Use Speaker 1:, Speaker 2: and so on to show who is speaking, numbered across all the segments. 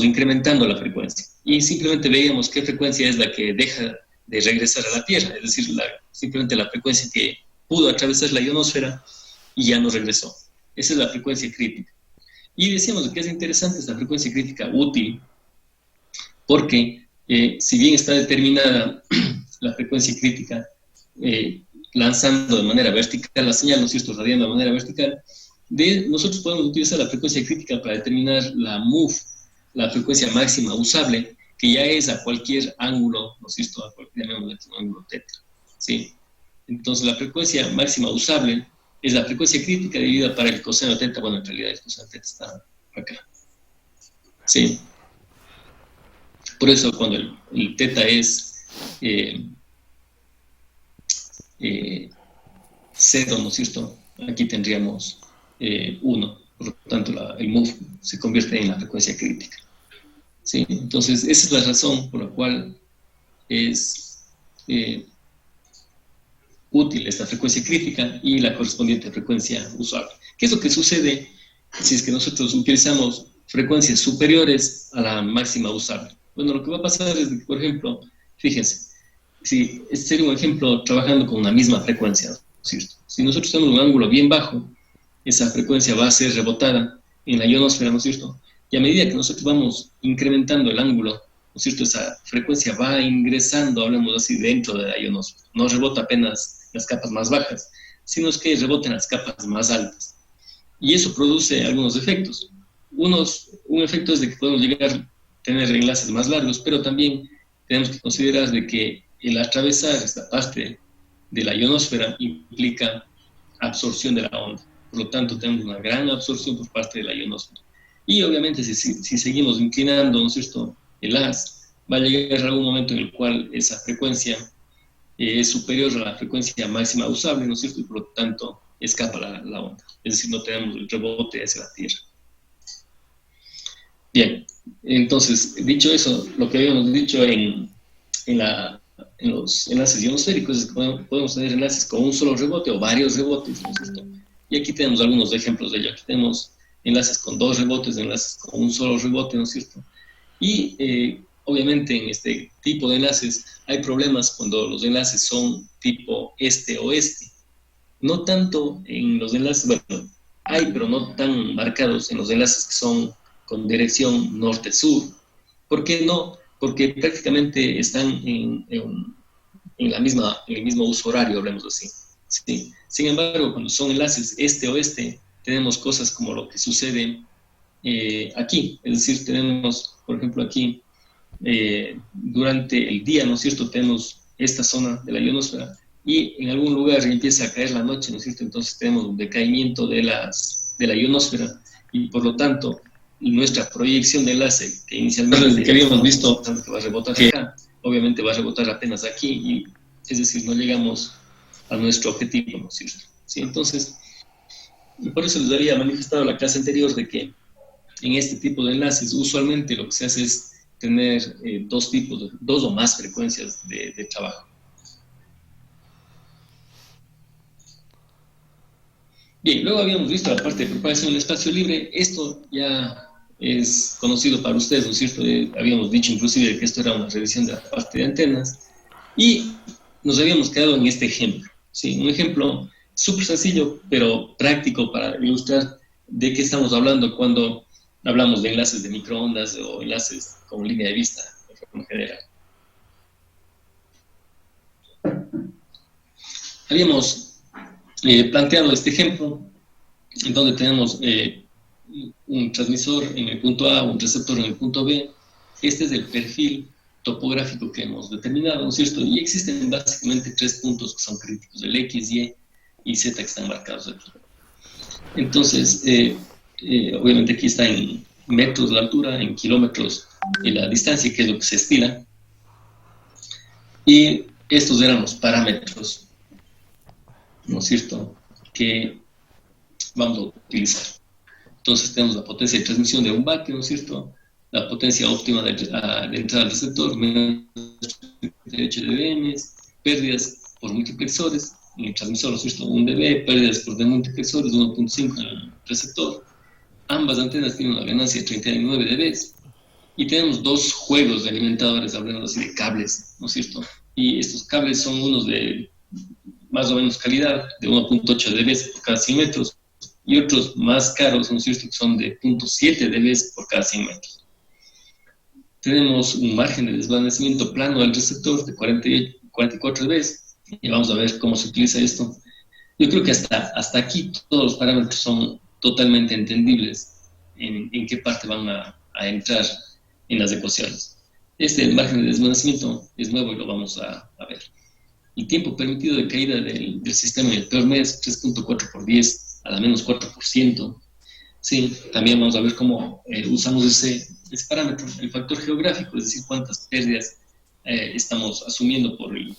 Speaker 1: incrementando la frecuencia y simplemente veíamos qué frecuencia es la que deja de regresar a la Tierra, es decir, simplemente la frecuencia que pudo atravesar la ionosfera y ya no regresó. Esa es la frecuencia crítica. Y decíamos que es interesante esta frecuencia crítica útil porque si bien está determinada la frecuencia crítica lanzando de manera vertical la señal, ¿no es cierto?, radiando de manera vertical, nosotros podemos utilizar la frecuencia crítica para determinar la MUF, la frecuencia máxima usable, que ya es a cualquier ángulo, ¿no es cierto?, a cualquier ángulo teta, ¿sí? Entonces la frecuencia máxima usable es la frecuencia crítica dividida para el coseno teta. Bueno, en realidad el coseno teta está acá, ¿sí? Por eso cuando el teta es 0, ¿no es cierto?, aquí tendríamos 1, por lo tanto el MUF se convierte en la frecuencia crítica, ¿sí? Entonces esa es la razón por la cual es útil esta frecuencia crítica y la correspondiente frecuencia usable. ¿Qué es lo que sucede si es que nosotros utilizamos frecuencias superiores a la máxima usable? Bueno, lo que va a pasar es que, por ejemplo, fíjense, si este sería un ejemplo trabajando con una misma frecuencia, ¿no es cierto? Si nosotros tenemos un ángulo bien bajo, esa frecuencia va a ser rebotada en la ionosfera, ¿no es cierto? Y a medida que nosotros vamos incrementando el ángulo, ¿no es cierto?, esa frecuencia va ingresando, hablamos así, dentro de la ionosfera. No rebota apenas las capas más bajas, sino es que rebota en las capas más altas. Y eso produce algunos efectos. Un efecto es de que podemos llegar a tener enlaces más largos, pero también tenemos que considerar de que el atravesar esta parte de la ionosfera implica absorción de la onda. Por lo tanto, tenemos una gran absorción por parte de la ionosfera. Y obviamente, si seguimos inclinando, ¿no es cierto?, el haz, va a llegar a algún momento en el cual esa frecuencia es superior a la frecuencia máxima usable, ¿no es cierto?, y por lo tanto escapa la onda. Es decir, no tenemos el rebote hacia la Tierra. Bien, entonces, dicho eso, lo que habíamos dicho en los enlaces ionosféricos es que podemos tener enlaces con un solo rebote o varios rebotes, ¿no es cierto? Y aquí tenemos algunos ejemplos de ello. Aquí tenemos enlaces con 2 rebotes, enlaces con un solo rebote, ¿no es cierto? Y obviamente en este tipo de enlaces hay problemas cuando los enlaces son tipo este-oeste. No tanto en los enlaces, bueno, hay, pero no tan marcados en los enlaces que son con dirección norte-sur. ¿Por qué no? Porque prácticamente están en el mismo uso horario, hablemos así. ¿Sí? Sin embargo, cuando son enlaces este-oeste, tenemos cosas como lo que sucede aquí. Es decir, tenemos, por ejemplo, aquí, durante el día, ¿no es cierto?, tenemos esta zona de la ionosfera y en algún lugar empieza a caer la noche, ¿no es cierto? Entonces tenemos un decaimiento de la ionosfera y por lo tanto nuestra proyección de enlace, que inicialmente que habíamos visto que va a rebotar acá, obviamente va a rebotar apenas aquí, y, es decir, no llegamos a nuestro objetivo, ¿no es cierto? ¿Sí? Entonces, por eso les había manifestado la clase anterior de que en este tipo de enlaces usualmente lo que se hace es tener dos o más frecuencias de trabajo. Bien, luego habíamos visto la parte de propagación en el espacio libre. Esto ya es conocido para ustedes, ¿no es cierto? Habíamos dicho inclusive que esto era una revisión de la parte de antenas y nos habíamos quedado en este ejemplo, ¿sí? Un ejemplo súper sencillo, pero práctico para ilustrar de qué estamos hablando cuando hablamos de enlaces de microondas o enlaces con línea de vista de forma general. Habíamos planteado este ejemplo en donde tenemos un transmisor en el punto A, un receptor en el punto B. Este es el perfil topográfico que hemos determinado, ¿no es cierto? Y existen básicamente 3 puntos que son críticos, el X, y Z, que están marcados aquí. Entonces, obviamente aquí está en metros la altura, en kilómetros la distancia, que es lo que se estila. Y estos eran los parámetros, ¿no es cierto?, que vamos a utilizar. Entonces tenemos la potencia de transmisión de 1 vatio, ¿no es cierto?, la potencia óptima de entrada al receptor, menos 38 dBm, pérdidas por multiplexores, en el transmisor, ¿no es cierto?, 1 dB, pérdidas por demultiplexores, 1.5 en el receptor. Ambas antenas tienen una ganancia de 39 dB. Y tenemos dos juegos de alimentadores, hablando así de cables, ¿no es cierto? Y estos cables son unos de más o menos calidad, de 1.8 dB por cada 100 metros, y otros más caros, ¿no es cierto?, que son de 0.7 dB por cada 100 metros. Tenemos un margen de desvanecimiento plano del receptor de 44 dB, y vamos a ver cómo se utiliza esto. Yo creo que hasta aquí todos los parámetros son totalmente entendibles en qué parte van a entrar en las ecuaciones. Este margen de desvanecimiento es nuevo y lo vamos a ver. El tiempo permitido de caída del sistema en el peor mes, 3.4 por 10 a la menos 4%. Sí, también vamos a ver cómo usamos ese parámetro, el factor geográfico, es decir, cuántas pérdidas estamos asumiendo por el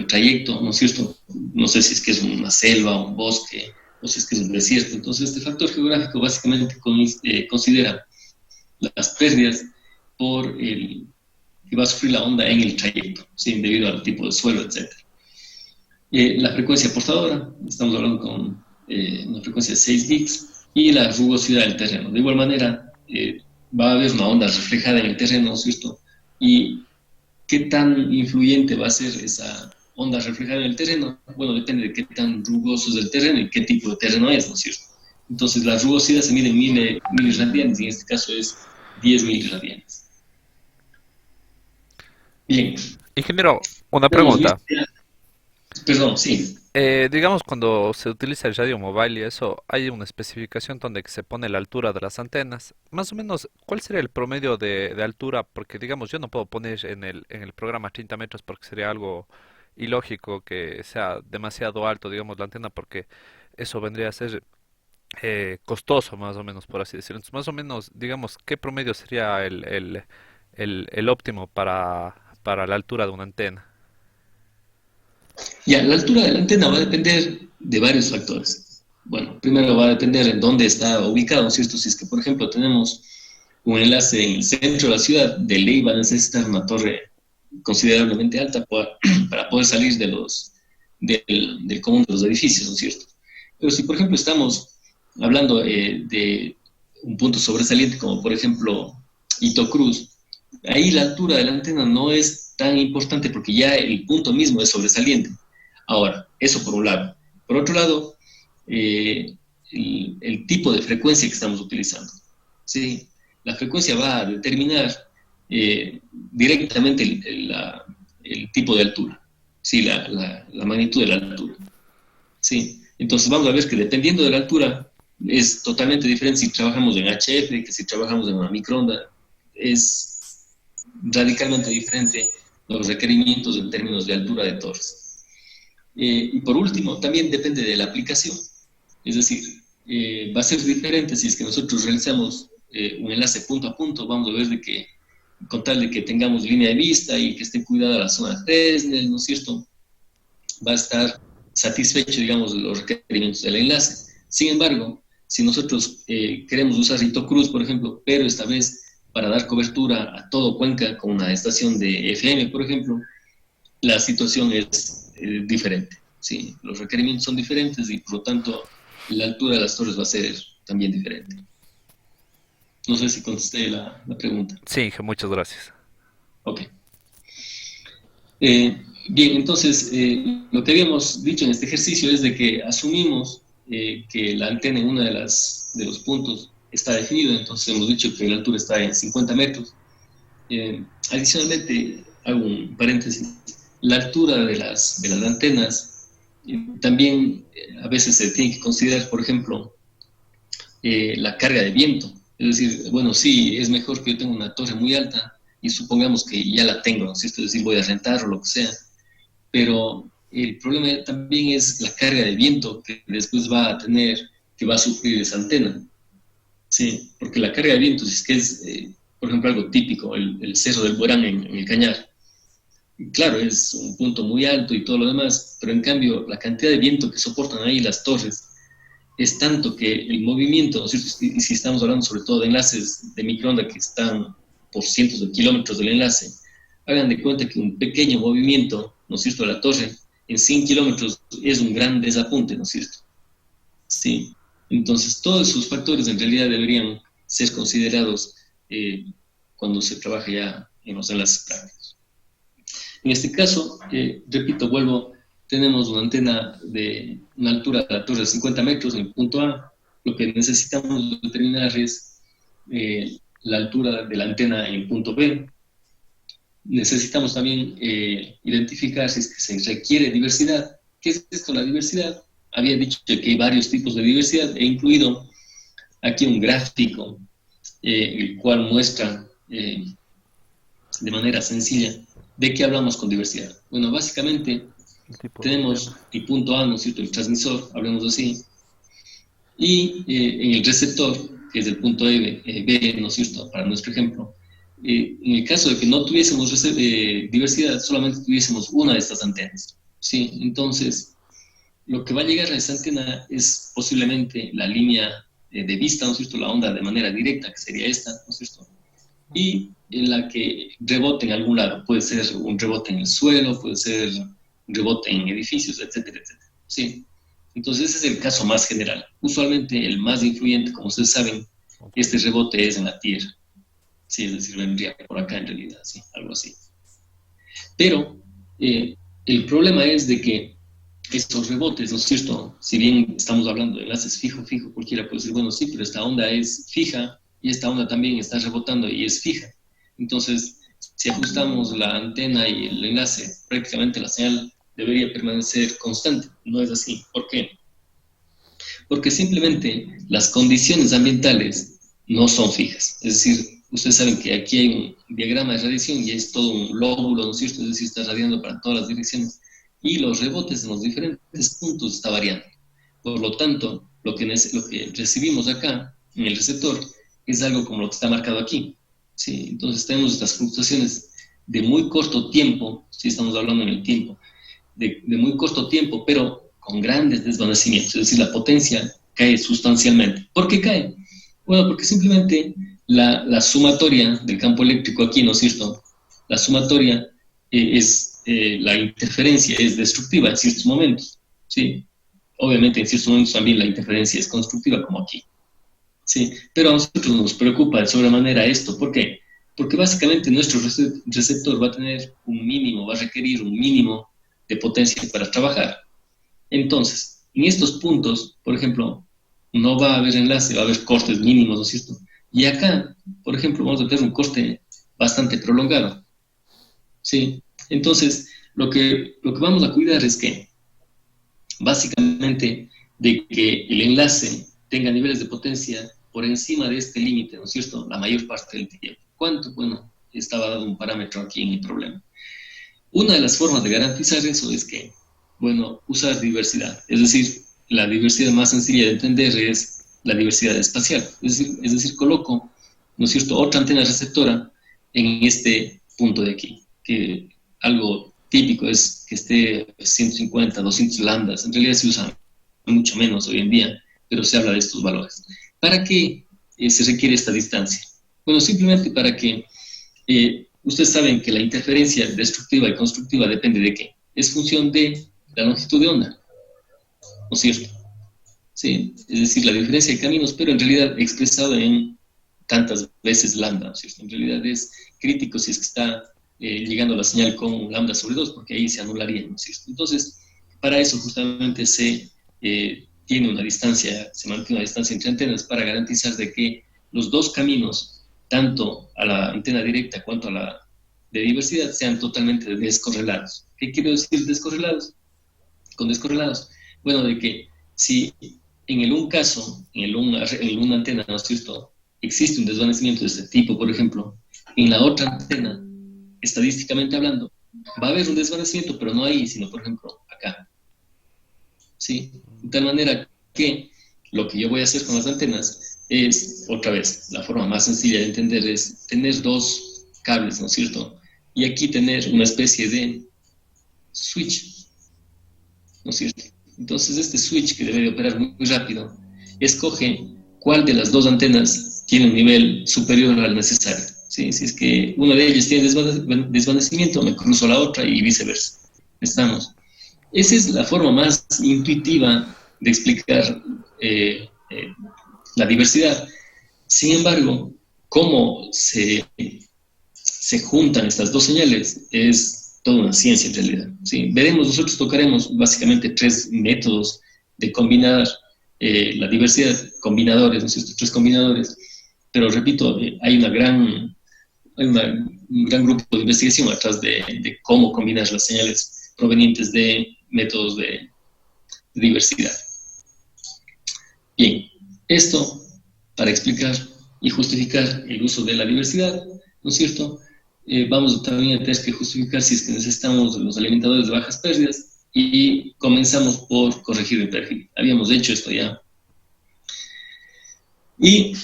Speaker 1: trayecto, ¿no es cierto? No sé si es que es una selva, un bosque, o si es que es un desierto. Entonces, este factor geográfico básicamente considera las pérdidas por el que va a sufrir la onda en el trayecto, ¿sí? Debido al tipo de suelo, etc. La frecuencia portadora, estamos hablando con una frecuencia de 6 GHz, y la rugosidad del terreno. De igual manera, va a haber una onda reflejada en el terreno, ¿cierto? Y qué tan influyente va a ser esa onda reflejada en el terreno. Bueno, depende de qué tan rugoso es el terreno y qué tipo de terreno es, ¿no es cierto? Entonces, la rugosidad se mide en miliradianes, y en este caso es 10 miliradianes. Bien.
Speaker 2: Ingeniero, una
Speaker 1: Tenemos
Speaker 2: pregunta.
Speaker 1: visto ya. Perdón, sí.
Speaker 2: Digamos, cuando se utiliza el radio móvil y eso, hay una especificación donde se pone la altura de las antenas. Más o menos, ¿cuál sería el promedio de altura? Porque, digamos, yo no puedo poner en el programa 30 metros porque sería algo ilógico que sea demasiado alto, digamos, la antena, porque eso vendría a ser costoso, más o menos, por así decirlo. Entonces, más o menos, digamos, ¿qué promedio sería el óptimo para la altura de una antena?
Speaker 1: Ya, la altura de la antena va a depender de varios factores. Bueno, primero va a depender en dónde está ubicado, ¿cierto? Si es que, por ejemplo, tenemos un enlace en el centro de la ciudad, de ley va a necesitar una torre considerablemente alta para poder salir del común de los edificios, ¿no es cierto? Pero si, por ejemplo, estamos hablando de un punto sobresaliente como, por ejemplo, Hito Cruz, ahí la altura de la antena no es tan importante porque ya el punto mismo es sobresaliente. Ahora, eso por un lado. Por otro lado, el tipo de frecuencia que estamos utilizando. ¿Sí? La frecuencia va a determinar directamente el tipo de altura, ¿sí? La magnitud de la altura. ¿Sí? Entonces vamos a ver que dependiendo de la altura es totalmente diferente si trabajamos en HF que si trabajamos en una microonda. Es radicalmente diferente los requerimientos en términos de altura de torres. Y por último, también depende de la aplicación. Es decir, va a ser diferente si es que nosotros realizamos un enlace punto a punto. Vamos a ver de que, con tal de que tengamos línea de vista y que esté cuidada la zona de Fresnel, ¿no es cierto?, va a estar satisfecho, digamos, de los requerimientos del enlace. Sin embargo, si nosotros queremos usar Rito Cruz, por ejemplo, pero esta vez para dar cobertura a todo Cuenca con una estación de FM, por ejemplo, la situación es diferente. ¿Sí? Los requerimientos son diferentes y por lo tanto la altura de las torres va a ser también diferente. No sé si contesté la pregunta.
Speaker 2: Sí, Inge, muchas gracias.
Speaker 1: Ok. Bien, entonces lo que habíamos dicho en este ejercicio es de que asumimos que la antena en uno de los puntos está definido, entonces hemos dicho que la altura está en 50 metros. Adicionalmente, hago un paréntesis, la altura de las antenas también a veces se tiene que considerar, por ejemplo, la carga de viento. Es decir, bueno, sí, es mejor que yo tenga una torre muy alta y supongamos que ya la tengo, ¿no? Es decir, voy a rentar o lo que sea, pero el problema también es la carga de viento que después va a tener, que va a sufrir esa antena. Sí, porque la carga de viento, si es que es, por ejemplo, algo típico, el Cerro del Borán en el Cañar, claro, es un punto muy alto y todo lo demás, pero en cambio la cantidad de viento que soportan ahí las torres es tanto que el movimiento, ¿no es cierto? Y si estamos hablando sobre todo de enlaces de microonda que están por cientos de kilómetros del enlace, hagan de cuenta que un pequeño movimiento, ¿no es cierto?, de la torre en 100 kilómetros es un gran desapunte, ¿no es cierto? Sí. Entonces, todos esos factores en realidad deberían ser considerados cuando se trabaja ya en los enlaces prácticos. En este caso, repito, vuelvo, tenemos una antena de una altura de la torre de 50 metros en el punto A. Lo que necesitamos determinar es la altura de la antena en el punto B. Necesitamos también identificar si es que se requiere diversidad. ¿Qué es esto, la diversidad? Había dicho que hay varios tipos de diversidad. He incluido aquí un gráfico, el cual muestra de manera sencilla de qué hablamos con diversidad. Bueno, básicamente tenemos el punto A, ¿no es cierto?, el transmisor, hablemos así, y en el receptor, que es el punto B, ¿no es cierto?, para nuestro ejemplo, en el caso de que no tuviésemos diversidad, solamente tuviésemos una de estas antenas, ¿sí? Entonces, lo que va a llegar a esa antena es posiblemente la línea de vista, ¿no es cierto?, la onda de manera directa, que sería esta, ¿no es cierto?, y en la que rebote en algún lado. Puede ser un rebote en el suelo, puede ser un rebote en edificios, etcétera, etcétera. ¿Sí? Entonces ese es el caso más general. Usualmente el más influyente, como ustedes saben, este rebote es en la tierra. Sí, es decir, vendría por acá en realidad, sí, algo así. Pero el problema es de que estos rebotes, ¿no es cierto? Si bien estamos hablando de enlaces fijo, cualquiera puede decir, bueno, sí, pero esta onda es fija y esta onda también está rebotando y es fija. Entonces, si ajustamos la antena y el enlace, prácticamente la señal debería permanecer constante. No es así. ¿Por qué? Porque simplemente las condiciones ambientales no son fijas. Es decir, ustedes saben que aquí hay un diagrama de radiación y es todo un lóbulo, ¿no es cierto? Es decir, está radiando para todas las direcciones y los rebotes en los diferentes puntos está variando. Por lo tanto, lo que recibimos acá en el receptor es algo como lo que está marcado aquí. ¿Sí? Entonces tenemos estas fluctuaciones de muy corto tiempo, si estamos hablando en el tiempo, de muy corto tiempo, pero con grandes desvanecimientos, es decir, la potencia cae sustancialmente. ¿Por qué cae? Bueno, porque simplemente la sumatoria del campo eléctrico aquí, ¿no es cierto? La sumatoria la interferencia es destructiva en ciertos momentos, ¿sí? Obviamente en ciertos momentos también la interferencia es constructiva, como aquí. Sí, pero a nosotros nos preocupa de sobremanera esto. ¿Por qué? Porque básicamente nuestro receptor va a tener un mínimo, va a requerir un mínimo de potencia para trabajar. Entonces, en estos puntos, por ejemplo, no va a haber enlace, va a haber cortes mínimos, ¿no es cierto? Y acá, por ejemplo, vamos a tener un corte bastante prolongado. ¿Sí? Entonces, lo que vamos a cuidar es que, básicamente, de que el enlace tenga niveles de potencia por encima de este límite, ¿no es cierto?, la mayor parte del tiempo. ¿Cuánto? Bueno, estaba dado un parámetro aquí en el problema. Una de las formas de garantizar eso es que, bueno, usar diversidad. Es decir, la diversidad más sencilla de entender es la diversidad espacial. Es decir, coloco, ¿no es cierto?, otra antena receptora en este punto de aquí, que algo típico es que esté 150, 200 lambdas. En realidad se usa mucho menos hoy en día, pero se habla de estos valores. ¿Para qué se requiere esta distancia? Bueno, simplemente para que ustedes saben que la interferencia destructiva y constructiva depende de qué. Es función de la longitud de onda, ¿no es cierto? ¿Sí? Es decir, la diferencia de caminos, pero en realidad expresado en tantas veces lambda, ¿no es cierto? En realidad es crítico si es que está llegando la señal con lambda sobre 2, porque ahí se anularía, ¿no es cierto? Entonces, para eso justamente se tiene una distancia, se mantiene una distancia entre antenas para garantizar de que los dos caminos, tanto a la antena directa cuanto a la de diversidad, sean totalmente descorrelados. ¿Qué quiero decir descorrelados? Con descorrelados, bueno, de que si en el un caso, en una antena, ¿no es cierto?, existe un desvanecimiento de este tipo, por ejemplo, en la otra antena, estadísticamente hablando, va a haber un desvanecimiento, pero no ahí, sino, por ejemplo, acá. ¿Sí? De tal manera que lo que yo voy a hacer con las antenas es, otra vez, la forma más sencilla de entender es tener dos cables, ¿no es cierto? Y aquí tener una especie de switch, ¿no es cierto? Entonces este switch, que debe de operar muy, muy rápido, escoge cuál de las dos antenas tiene un nivel superior al necesario. ¿Sí? Si es que una de ellas tiene desvanecimiento, me cruzo a la otra y viceversa. Estamos. Esa es la forma más intuitiva de explicar la diversidad. Sin embargo, cómo se juntan estas dos señales es toda una ciencia en realidad. ¿Sí? Nosotros tocaremos básicamente tres métodos de combinar la diversidad, combinadores, ¿no es cierto? Tres combinadores, pero repito, hay un gran grupo de investigación atrás de cómo combinar las señales provenientes de métodos de diversidad. Bien, esto para explicar y justificar el uso de la diversidad, ¿no es cierto? Vamos también a tener que justificar si es que necesitamos los alimentadores de bajas pérdidas y comenzamos por corregir el perfil. Habíamos hecho esto ya. Y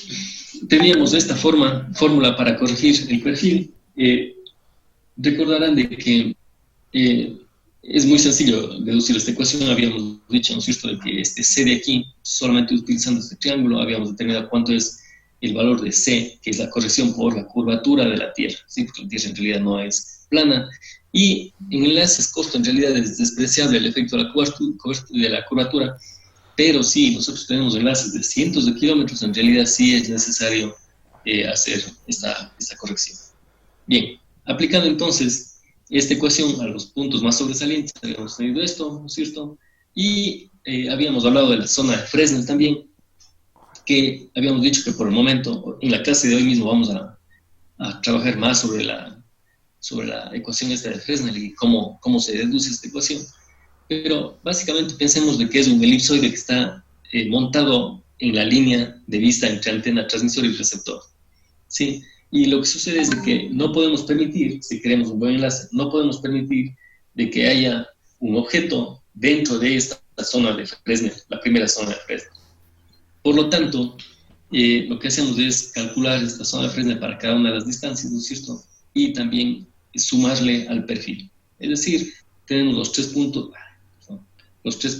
Speaker 1: teníamos esta fórmula para corregir el perfil. Recordarán de que es muy sencillo deducir esta ecuación. Habíamos dicho, ¿no es cierto?, de que este C de aquí, solamente utilizando este triángulo, habíamos determinado cuánto es el valor de C, que es la corrección por la curvatura de la Tierra, ¿sí? Porque la Tierra en realidad no es plana. Y en enlaces costo en realidad es despreciable el efecto de la curvatura, pero si nosotros tenemos enlaces de cientos de kilómetros, en realidad sí es necesario hacer esta corrección. Bien, aplicando entonces esta ecuación a los puntos más sobresalientes, habíamos tenido esto, ¿no es cierto? Y habíamos hablado de la zona de Fresnel también, que habíamos dicho que por el momento, en la clase de hoy mismo vamos a trabajar más sobre la ecuación esta de Fresnel y cómo se deduce esta ecuación. Pero básicamente pensemos de que es un elipsoide que está montado en la línea de vista entre antena, transmisor y receptor. ¿Sí? Y lo que sucede es de que no podemos permitir, si queremos un buen enlace, no podemos permitir de que haya un objeto dentro de esta zona de Fresnel, la primera zona de Fresnel. Por lo tanto, lo que hacemos es calcular esta zona de Fresnel para cada una de las distancias, ¿no es cierto? Y también sumarle al perfil. Es decir, tenemos los tres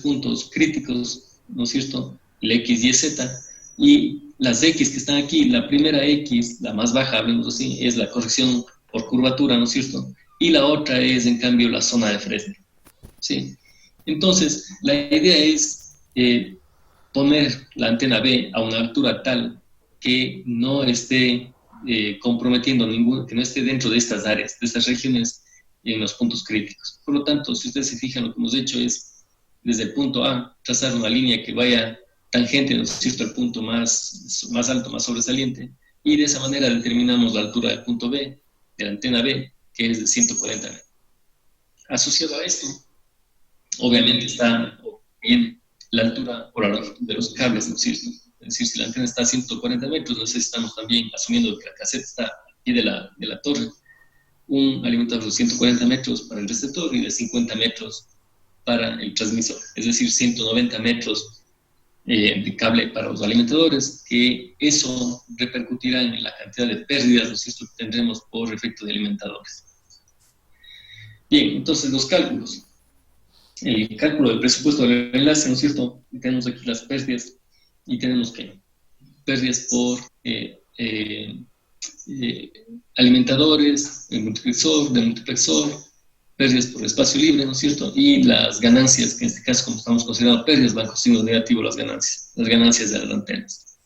Speaker 1: puntos críticos, ¿no es cierto? El X, Y, Z, y las X que están aquí, la primera X, la más baja, hablemos así, es la corrección por curvatura, ¿no es cierto? Y la otra es, en cambio, la zona de Fresnel, ¿sí? Entonces, la idea es poner la antena B a una altura tal que no esté comprometiendo que no esté dentro de estas áreas, de estas regiones en los puntos críticos. Por lo tanto, si ustedes se fijan, lo que hemos hecho es, desde el punto A, trazar una línea que vaya tangente, ¿no es cierto?, al punto más alto, más sobresaliente, y de esa manera determinamos la altura del punto B, de la antena B, que es de 140 metros. Asociado a esto, obviamente está bien la altura por la longitud de los cables, ¿no es cierto? Es decir, si la antena está a 140 metros, necesitamos también, asumiendo que la caseta está al pie de la torre, un alimentador de 140 metros para el receptor y de 50 metros para el transmisor, es decir, 190 metros de cable para los alimentadores, que eso repercutirá en la cantidad de pérdidas, ¿no es cierto?, que tendremos por efecto de alimentadores. Bien, entonces los cálculos. El cálculo del presupuesto del enlace, ¿no es cierto? Y tenemos aquí las pérdidas y tenemos que pérdidas por alimentadores, el multiplexor, pérdidas por espacio libre, ¿no es cierto? Y las ganancias, que en este caso, como estamos considerando pérdidas, van con signo negativo las ganancias de las antenas.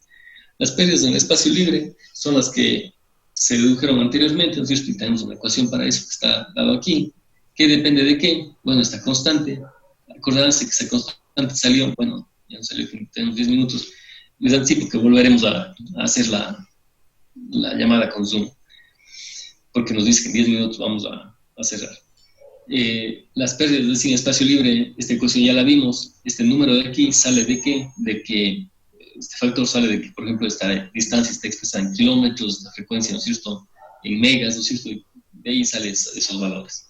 Speaker 1: Las pérdidas en el espacio libre son las que se dedujeron anteriormente, ¿no es cierto? Y tenemos una ecuación para eso que está dado aquí. ¿Qué depende de qué? Bueno, esta constante. Acordarse que esa constante salió, bueno, ya no salió, tenemos 10 minutos. Les anticipo que volveremos a hacer la llamada con Zoom, porque nos dice que en 10 minutos vamos a cerrar. Las pérdidas en espacio libre, esta ecuación ya la vimos. Este número de aquí sale de qué? De que este factor sale de que, por ejemplo, esta distancia está expresada en kilómetros, la frecuencia, ¿no es cierto?, en megas, ¿no es cierto? Y de ahí salen esos valores.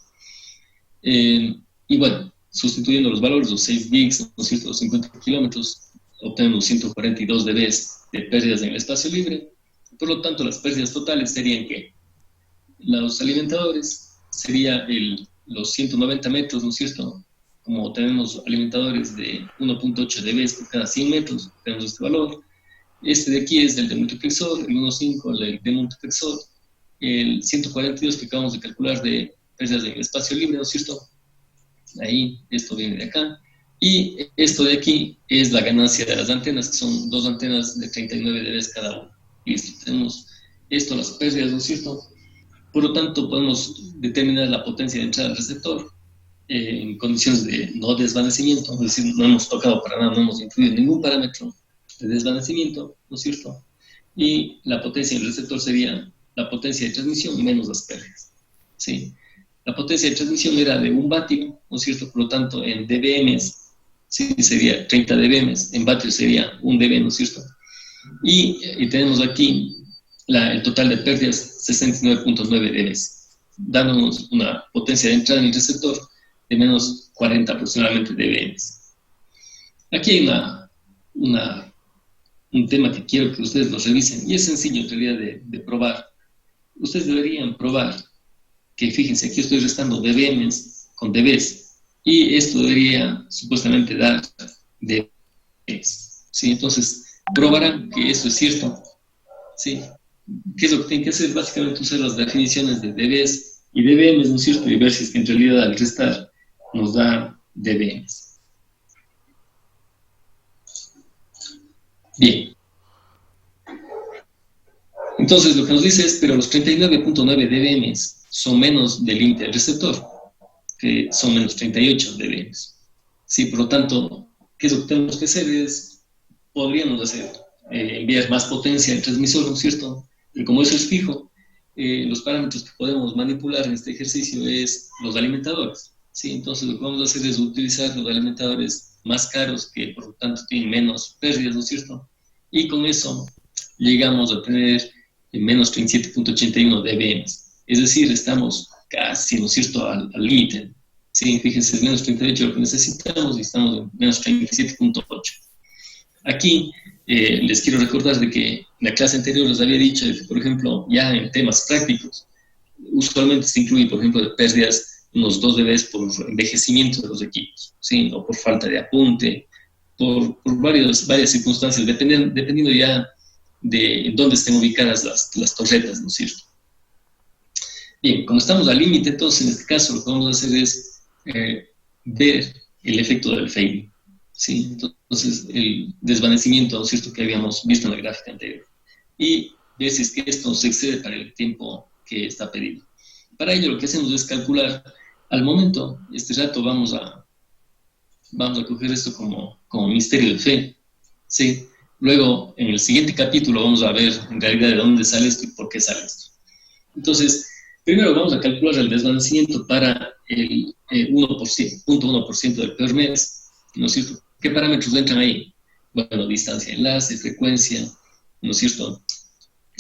Speaker 1: Y bueno, sustituyendo los valores, los 6 gigs, ¿no es cierto?, los 50 kilómetros, obtenemos 142 dB de pérdidas en el espacio libre. Por lo tanto, las pérdidas totales serían que los alimentadores sería los 190 metros, ¿no es cierto? Como tenemos alimentadores de 1.8 dB por cada 100 metros, tenemos este valor. Este de aquí es el de multiplexor, el 1.5 el de multiplexor, el 142 que acabamos de calcular de pérdidas en el espacio libre, ¿no es cierto? Ahí, esto viene de acá. Y esto de aquí es la ganancia de las antenas, que son dos antenas de 39 dB cada una. Listo, tenemos esto las pérdidas, ¿no es cierto? Por lo tanto, podemos determinar la potencia de entrada del receptor en condiciones de no desvanecimiento, es decir, no hemos tocado para nada, no hemos incluido ningún parámetro de desvanecimiento, ¿no es cierto? Y la potencia del receptor sería la potencia de transmisión menos las pérdidas, ¿sí? La potencia de transmisión era de 1 vatio, ¿no es cierto? Por lo tanto, en dBm, sí, sería 30 dBm, en vatios sería 1 dB, ¿no es cierto? Y tenemos aquí el total de pérdidas, 69.9 dB, dándonos una potencia de entrada en el receptor de menos 40 aproximadamente dBm. Aquí hay un tema que quiero que ustedes lo revisen, y es sencillo en realidad de probar. Ustedes deberían probar que, fíjense, aquí estoy restando dBm con dBs, y esto debería supuestamente dar dBs, ¿sí? Entonces, probarán que esto es cierto, ¿sí? ¿Qué es lo que tienen que hacer? Básicamente usar las definiciones de dBs y dBm, ¿no es cierto? Y ver si es que en realidad al restar nos da dBm. Bien. Entonces, lo que nos dice es, pero los 39.9 dBm son menos del límite del receptor, que son menos 38 dBm. Sí, por lo tanto, ¿qué es lo que tenemos que hacer? Podríamos hacer, enviar más potencia al transmisor, ¿no es cierto? Y como eso es fijo, los parámetros que podemos manipular en este ejercicio es los alimentadores, ¿sí? Entonces, lo que vamos a hacer es utilizar los alimentadores más caros, que por lo tanto tienen menos pérdidas, ¿no es cierto? Y con eso llegamos a tener menos 37.81 dBm. Es decir, estamos casi, ¿no es cierto?, al límite. Sí, fíjense, es menos 38 lo que necesitamos y estamos en menos 37.8. Aquí les quiero recordar de que en la clase anterior les había dicho que, por ejemplo, ya en temas prácticos, usualmente se incluye, por ejemplo, de pérdidas unos 2 dB por envejecimiento de los equipos, ¿sí? O por falta de apunte, por varias circunstancias, dependiendo ya de dónde estén ubicadas las torretas, ¿no es cierto? Bien, como estamos al límite, entonces en este caso lo que vamos a hacer es ver el efecto del fading, ¿sí? Entonces el desvanecimiento, ¿no es cierto?, que habíamos visto en la gráfica anterior, y ver si es que esto se excede para el tiempo que está pedido. Para ello lo que hacemos es calcular al momento, este rato vamos a coger esto como misterio de fe, ¿sí? Luego, en el siguiente capítulo vamos a ver en realidad de dónde sale esto y por qué sale esto. Entonces, primero vamos a calcular el desvanecimiento para el 0.1% del peor mes, ¿no es cierto? ¿Qué parámetros entran ahí? Bueno, distancia de enlace, frecuencia, ¿no es cierto?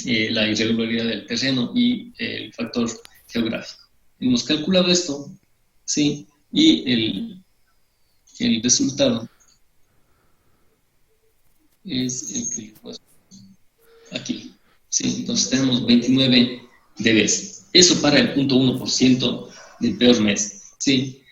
Speaker 1: La irregularidad del terreno y el factor geográfico. Hemos calculado esto, ¿sí? Y el resultado es el que aquí, ¿sí? Entonces tenemos 29 dBs. Eso para el 0.1% del peor mes, ¿sí?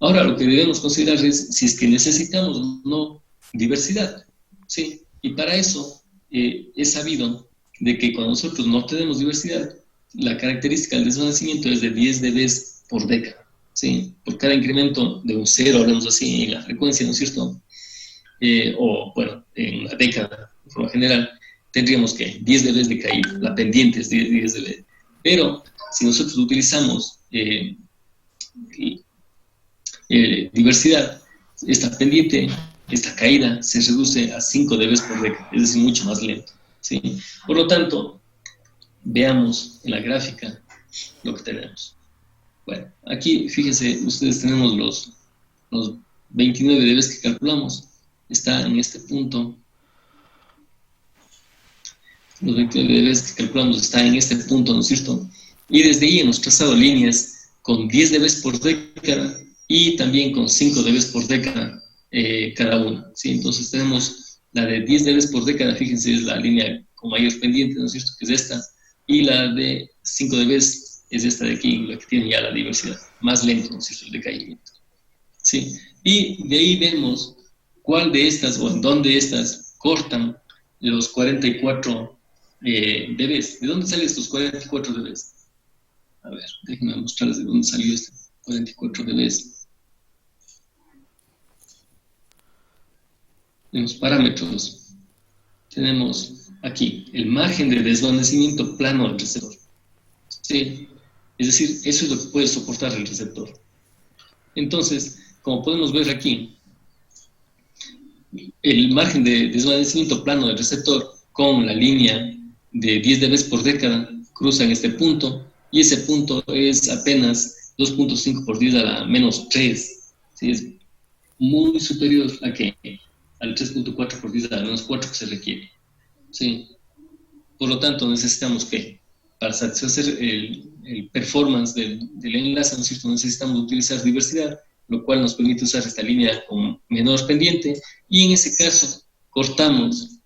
Speaker 1: Ahora lo que debemos considerar es si es que necesitamos o no diversidad, ¿sí? Y para eso es sabido de que cuando nosotros no tenemos diversidad, la característica del desvanecimiento es de 10 dBs por década, ¿sí? Por cada incremento de un cero, hablamos así, en la frecuencia, ¿no es cierto? O, bueno, en una década, de forma general, tendríamos que 10 dB de caída, la pendiente es 10 dB. Pero si nosotros utilizamos diversidad, esta pendiente, esta caída, se reduce a 5 dB por década, es decir, mucho más lento, ¿sí? Por lo tanto, veamos en la gráfica lo que tenemos. Bueno, aquí, fíjense, ustedes tenemos los 29 dB que calculamos, está en este punto. Los 29 dB que calculamos están en este punto, ¿no es cierto? Y desde ahí hemos trazado líneas con 10 dB por década y también con 5 dB por década cada una, ¿sí? Entonces tenemos la de 10 dB por década, fíjense, es la línea con mayor pendiente, ¿no es cierto?, que es esta, y la de 5 dB es esta de aquí, la que tiene ya la diversidad, más lento, ¿no es cierto?, el decaimiento, ¿sí? Y de ahí vemos cuál de estas o en dónde estas cortan los 44 dBs. ¿De dónde salen estos 44 dBs? A ver, déjenme mostrarles de dónde salió este 44 dBs. En los parámetros tenemos aquí el margen de desvanecimiento plano del receptor. Sí, es decir, eso es lo que puede soportar el receptor. Entonces, como podemos ver aquí, el margen de desvanecimiento plano del receptor con la línea de 10 dB por década cruzan este punto, y ese punto es apenas 2.5 por 10 a la menos 3. ¿Sí? Es muy superior a que al 3.4 por 10 a la menos 4 que se requiere. ¿Sí? Por lo tanto, necesitamos que, para satisfacer el performance del enlace, ¿no es cierto?, necesitamos utilizar diversidad, lo cual nos permite usar esta línea con menor pendiente, y en ese caso cortamos,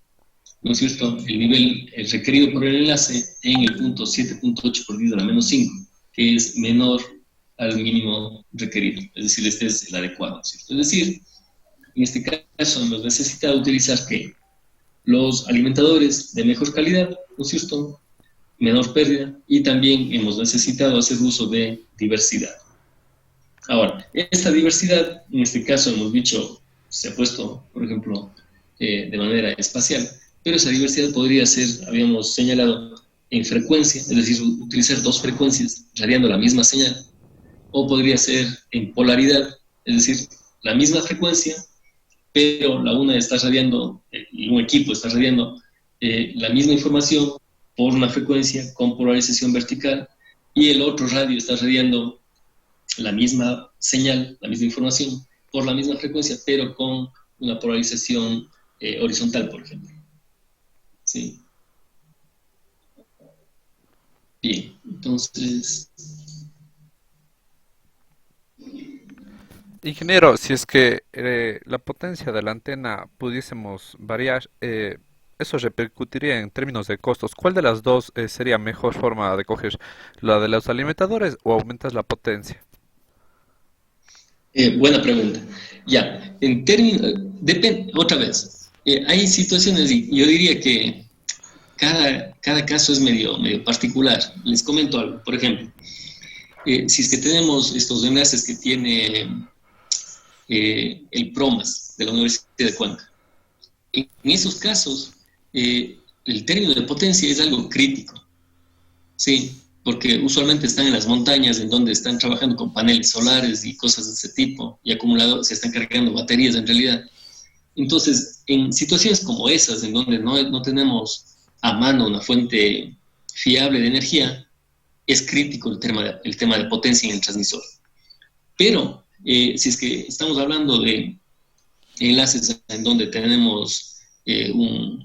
Speaker 1: ¿no es cierto?, el nivel requerido por el enlace en el punto 7.8 por 10 a la menos 5, que es menor al mínimo requerido, es decir, este es el adecuado, ¿no es cierto? Es decir, en este caso nos necesita utilizar que los alimentadores de mejor calidad, ¿no es cierto?, menor pérdida, y también hemos necesitado hacer uso de diversidad. Ahora, esta diversidad, en este caso hemos dicho, se ha puesto, por ejemplo, de manera espacial, pero esa diversidad podría ser, habíamos señalado, en frecuencia, es decir, utilizar dos frecuencias radiando la misma señal, o podría ser en polaridad, es decir, la misma frecuencia, pero la una está radiando, y un equipo está radiando la misma información por una frecuencia con polarización vertical, y el otro radio está radiando la misma señal, la misma información, por la misma frecuencia, pero con una polarización horizontal, por ejemplo. ¿Sí? Bien, entonces,
Speaker 2: Ingeniero, si es que la potencia de la antena pudiésemos variar, eso repercutiría en términos de costos. ¿Cuál de las dos sería mejor forma de coger? ¿La de los alimentadores o aumentas la potencia?
Speaker 1: buena pregunta. Ya, en términos, depende, otra vez, hay situaciones, y yo diría que cada caso es medio particular. Les comento algo. Por ejemplo, si es que tenemos estos enlaces que tiene el PROMAS de la Universidad de Cuenca, en esos casos, el término de potencia es algo crítico, ¿sí? Porque usualmente están en las montañas en donde están trabajando con paneles solares y cosas de ese tipo, y acumuladores, se están cargando baterías en realidad. Entonces, en situaciones como esas, en donde no tenemos a mano una fuente fiable de energía, es crítico el tema de potencia en el transmisor. Pero si es que estamos hablando de enlaces en donde tenemos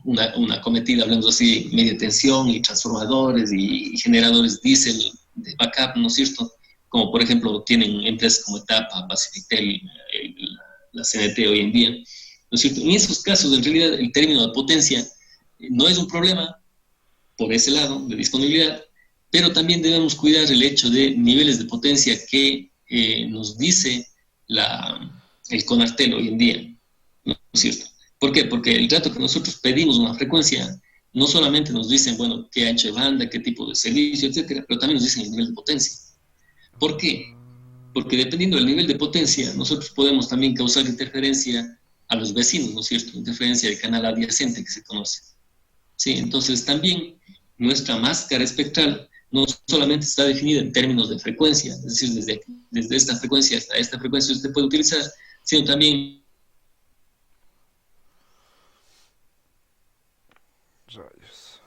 Speaker 1: una cometida, hablamos así, media tensión y transformadores y generadores diésel de backup, ¿no es cierto? Como por ejemplo tienen empresas como Etapa, Pacifitel, la CNT hoy en día, ¿no es cierto? En esos casos, en realidad, el término de potencia no es un problema por ese lado de disponibilidad, pero también debemos cuidar el hecho de niveles de potencia que nos dice el CONARTEL hoy en día, ¿no es cierto? ¿Por qué? Porque el dato que nosotros pedimos una frecuencia, no solamente nos dicen, bueno, qué ancho de banda, qué tipo de servicio, etcétera, pero también nos dicen el nivel de potencia. ¿Por qué? Porque dependiendo del nivel de potencia, nosotros podemos también causar interferencia a los vecinos, ¿no es cierto? Interferencia del canal adyacente que se conoce. Sí, entonces también nuestra máscara espectral no solamente está definida en términos de frecuencia, es decir, desde esta frecuencia hasta esta frecuencia usted puede utilizar, sino también
Speaker 2: Rayos.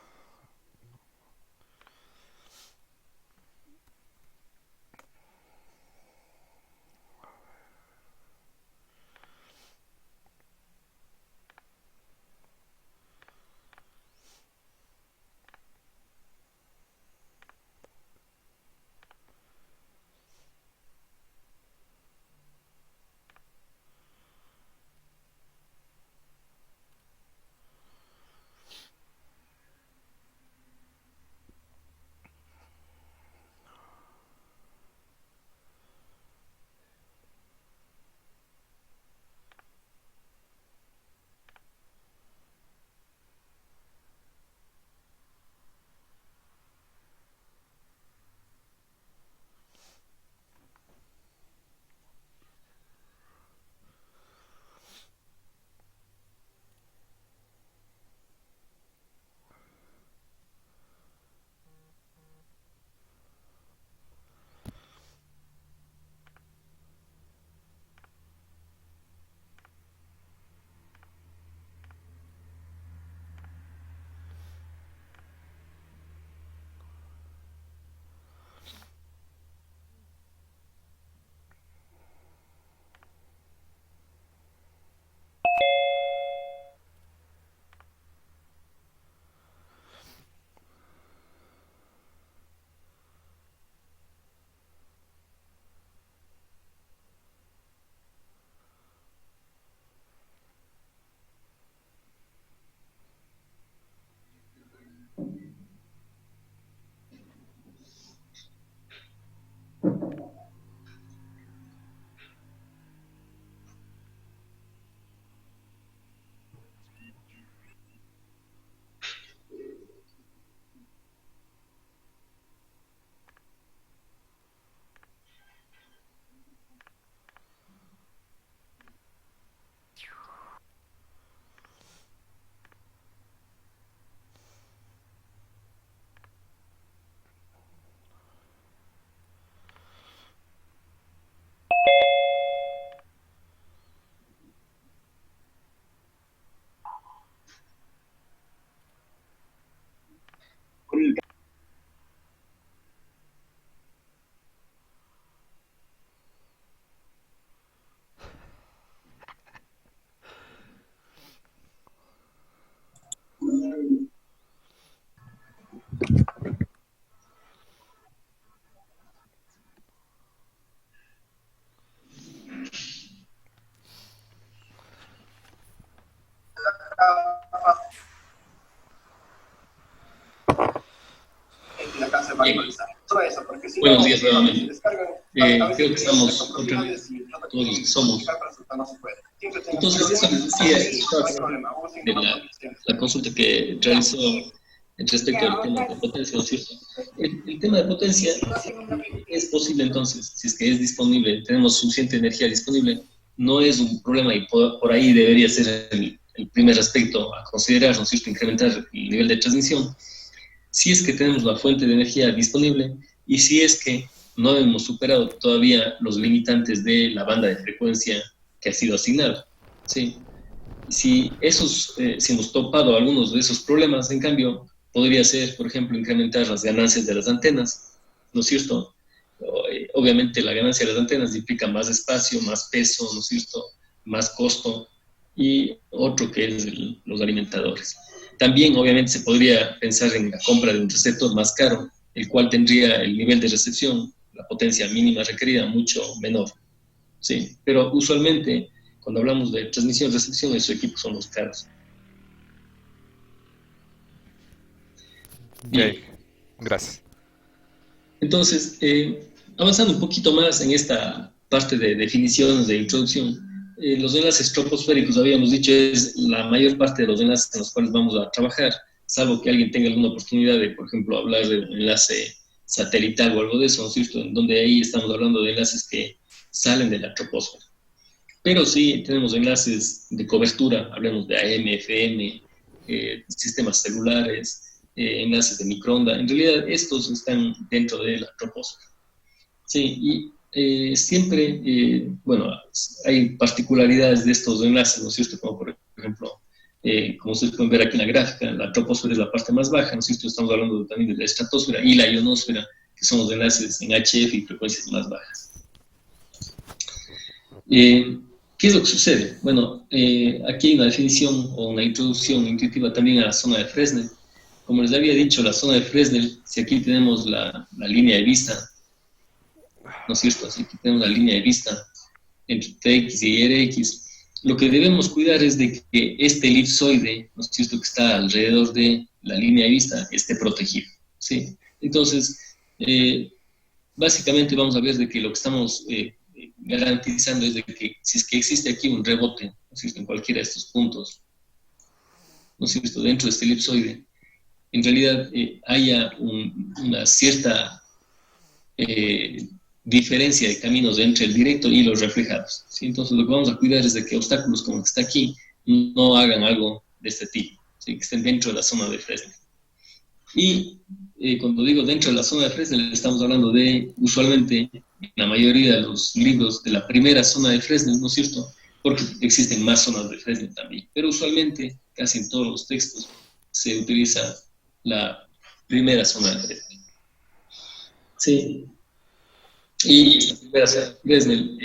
Speaker 1: Buenos días nuevamente. Creo que estamos otra vez, todos los que somos. Entonces, eso les decía de la consulta que realizó respecto al tema de potencia, ¿no es cierto? El tema de potencia es posible entonces, si es que es disponible, tenemos suficiente energía disponible, no es un problema y por ahí debería ser el primer aspecto a considerar, ¿no es cierto?, incrementar el nivel de transmisión, si es que tenemos la fuente de energía disponible y si es que no hemos superado todavía los limitantes de la banda de frecuencia que ha sido asignada. ¿Sí? Si hemos topado algunos de esos problemas, en cambio, podría ser, por ejemplo, incrementar las ganancias de las antenas, ¿no es cierto? Obviamente la ganancia de las antenas implica más espacio, más peso, ¿no es cierto?, más costo, y otro que es los alimentadores. También, obviamente, se podría pensar en la compra de un receptor más caro, el cual tendría el nivel de recepción, la potencia mínima requerida, mucho menor. Sí, pero usualmente, cuando hablamos de transmisión-recepción, esos equipos son los caros.
Speaker 2: Ok,
Speaker 1: Bien,
Speaker 2: gracias.
Speaker 1: entonces, avanzando un poquito más en esta parte de definiciones de introducción, los enlaces troposféricos, habíamos dicho, es la mayor parte de los enlaces en los cuales vamos a trabajar, salvo que alguien tenga alguna oportunidad de, por ejemplo, hablar de un enlace satelital o algo de eso, ¿no es cierto?, en donde ahí estamos hablando de enlaces que salen de la troposfera. Pero sí tenemos enlaces de cobertura, hablemos de AM, FM, sistemas celulares, enlaces de microondas. En realidad estos están dentro de la troposfera. Sí, y siempre, bueno, hay particularidades de estos enlaces, ¿no es cierto? Como por ejemplo, como ustedes pueden ver aquí en la gráfica, la troposfera es la parte más baja, ¿no es cierto? Estamos hablando también de la estratosfera y la ionosfera, que son los enlaces en HF y frecuencias más bajas. ¿Qué es lo que sucede? Bueno, aquí hay una definición o una introducción intuitiva también a la zona de Fresnel. Como les había dicho, la zona de Fresnel, si aquí tenemos la línea de vista, ¿no es cierto? Si aquí tenemos la línea de vista entre TX y RX, lo que debemos cuidar es de que este elipsoide, ¿no es cierto?, que está alrededor de la línea de vista, esté protegido, ¿sí? Entonces, básicamente vamos a ver de que lo que estamos garantizando es de que si es que existe aquí un rebote, ¿no es cierto?, en cualquiera de estos puntos, ¿no es cierto?, dentro de este elipsoide, en realidad haya una cierta diferencia de caminos entre el directo y los reflejados, ¿sí? Entonces lo que vamos a cuidar es de que obstáculos como el que está aquí no hagan algo de este tipo, ¿sí?, que estén dentro de la zona de Fresnel. Y cuando digo dentro de la zona de Fresnel, estamos hablando de, usualmente, en la mayoría de los libros de la primera zona de Fresnel, ¿no es cierto?, porque existen más zonas de Fresnel también, pero usualmente, casi en todos los textos, se utiliza la primera zona de Fresnel. Sí. Y esta primera zona de Fresnel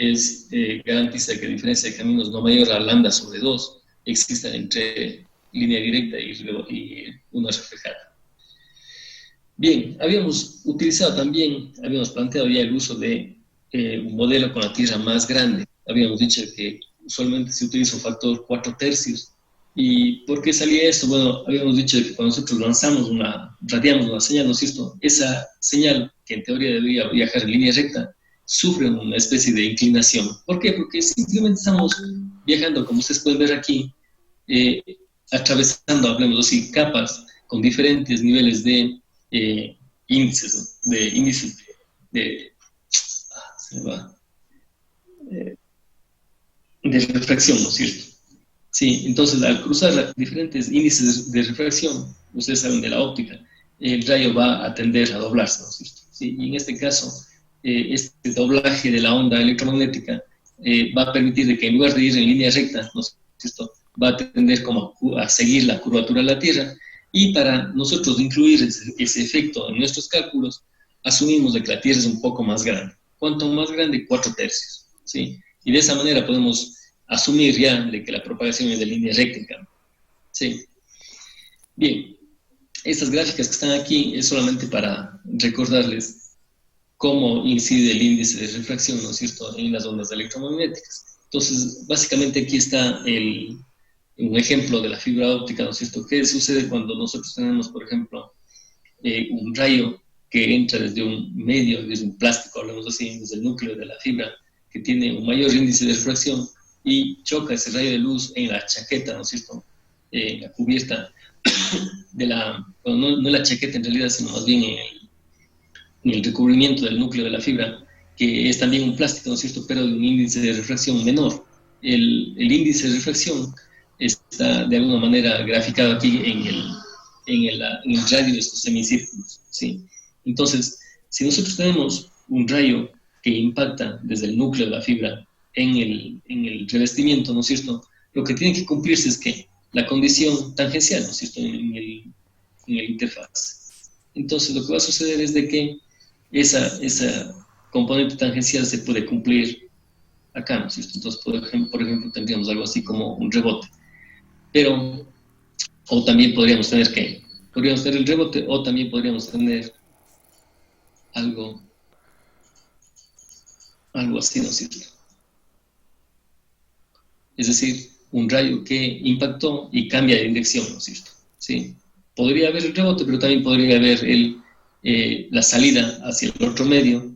Speaker 1: garantiza que diferencia de caminos no mayor a lambda sobre 2 exista entre línea directa y una reflejada. Bien, habíamos planteado ya el uso de un modelo con la Tierra más grande. Habíamos dicho que usualmente se utiliza un factor 4/3. ¿Y por qué salía esto? Bueno, habíamos dicho que cuando nosotros radiamos una señal, ¿no es cierto?, esa señal, que en teoría debería viajar en línea recta, sufre una especie de inclinación. ¿Por qué? Porque simplemente estamos viajando, como ustedes pueden ver aquí, atravesando, hablemos así, capas con diferentes niveles de índices, de refracción, ¿no es cierto? Sí, entonces al cruzar diferentes índices de refracción, ustedes saben de la óptica, el rayo va a tender a doblarse, ¿no es cierto? Sí, y en este caso, este doblaje de la onda electromagnética va a permitir de que en lugar de ir en línea recta, ¿no es cierto?, va a tender como a seguir la curvatura de la Tierra, y para nosotros incluir ese efecto en nuestros cálculos, asumimos de que la Tierra es un poco más grande. ¿Cuánto más grande? 4/3, ¿sí? Y de esa manera podemos asumir ya de que la propagación es de línea recta. Sí. Bien, estas gráficas que están aquí es solamente para recordarles cómo incide el índice de refracción, ¿no es cierto?, en las ondas electromagnéticas. Entonces, básicamente aquí está un ejemplo de la fibra óptica, ¿no es cierto? ¿Qué sucede cuando nosotros tenemos, por ejemplo, un rayo que entra desde un medio, desde un plástico, hablamos así, desde el núcleo de la fibra, que tiene un mayor índice de refracción y choca ese rayo de luz en la chaqueta, ¿no es cierto? En la cubierta de la, bueno, no en la chaqueta en realidad, sino más bien en el recubrimiento del núcleo de la fibra, que es también un plástico, ¿no es cierto?, pero de un índice de refracción menor. El índice de refracción está de alguna manera graficado aquí en el radio de estos semicírculos, ¿sí? Entonces, si nosotros tenemos un rayo que impacta desde el núcleo de la fibra en el revestimiento, ¿no es cierto?, lo que tiene que cumplirse es que la condición tangencial, ¿no es cierto?, en el interfaz. Entonces, lo que va a suceder es de que esa componente tangencial se puede cumplir acá, ¿no es cierto? Entonces, por ejemplo, tendríamos algo así como un rebote. Pero, o también podríamos tener el rebote, o también podríamos tener algo así, ¿no es cierto? Es decir, un rayo que impactó y cambia de dirección, ¿no es cierto? ¿Sí? Podría haber el rebote, pero también podría haber la salida hacia el otro medio,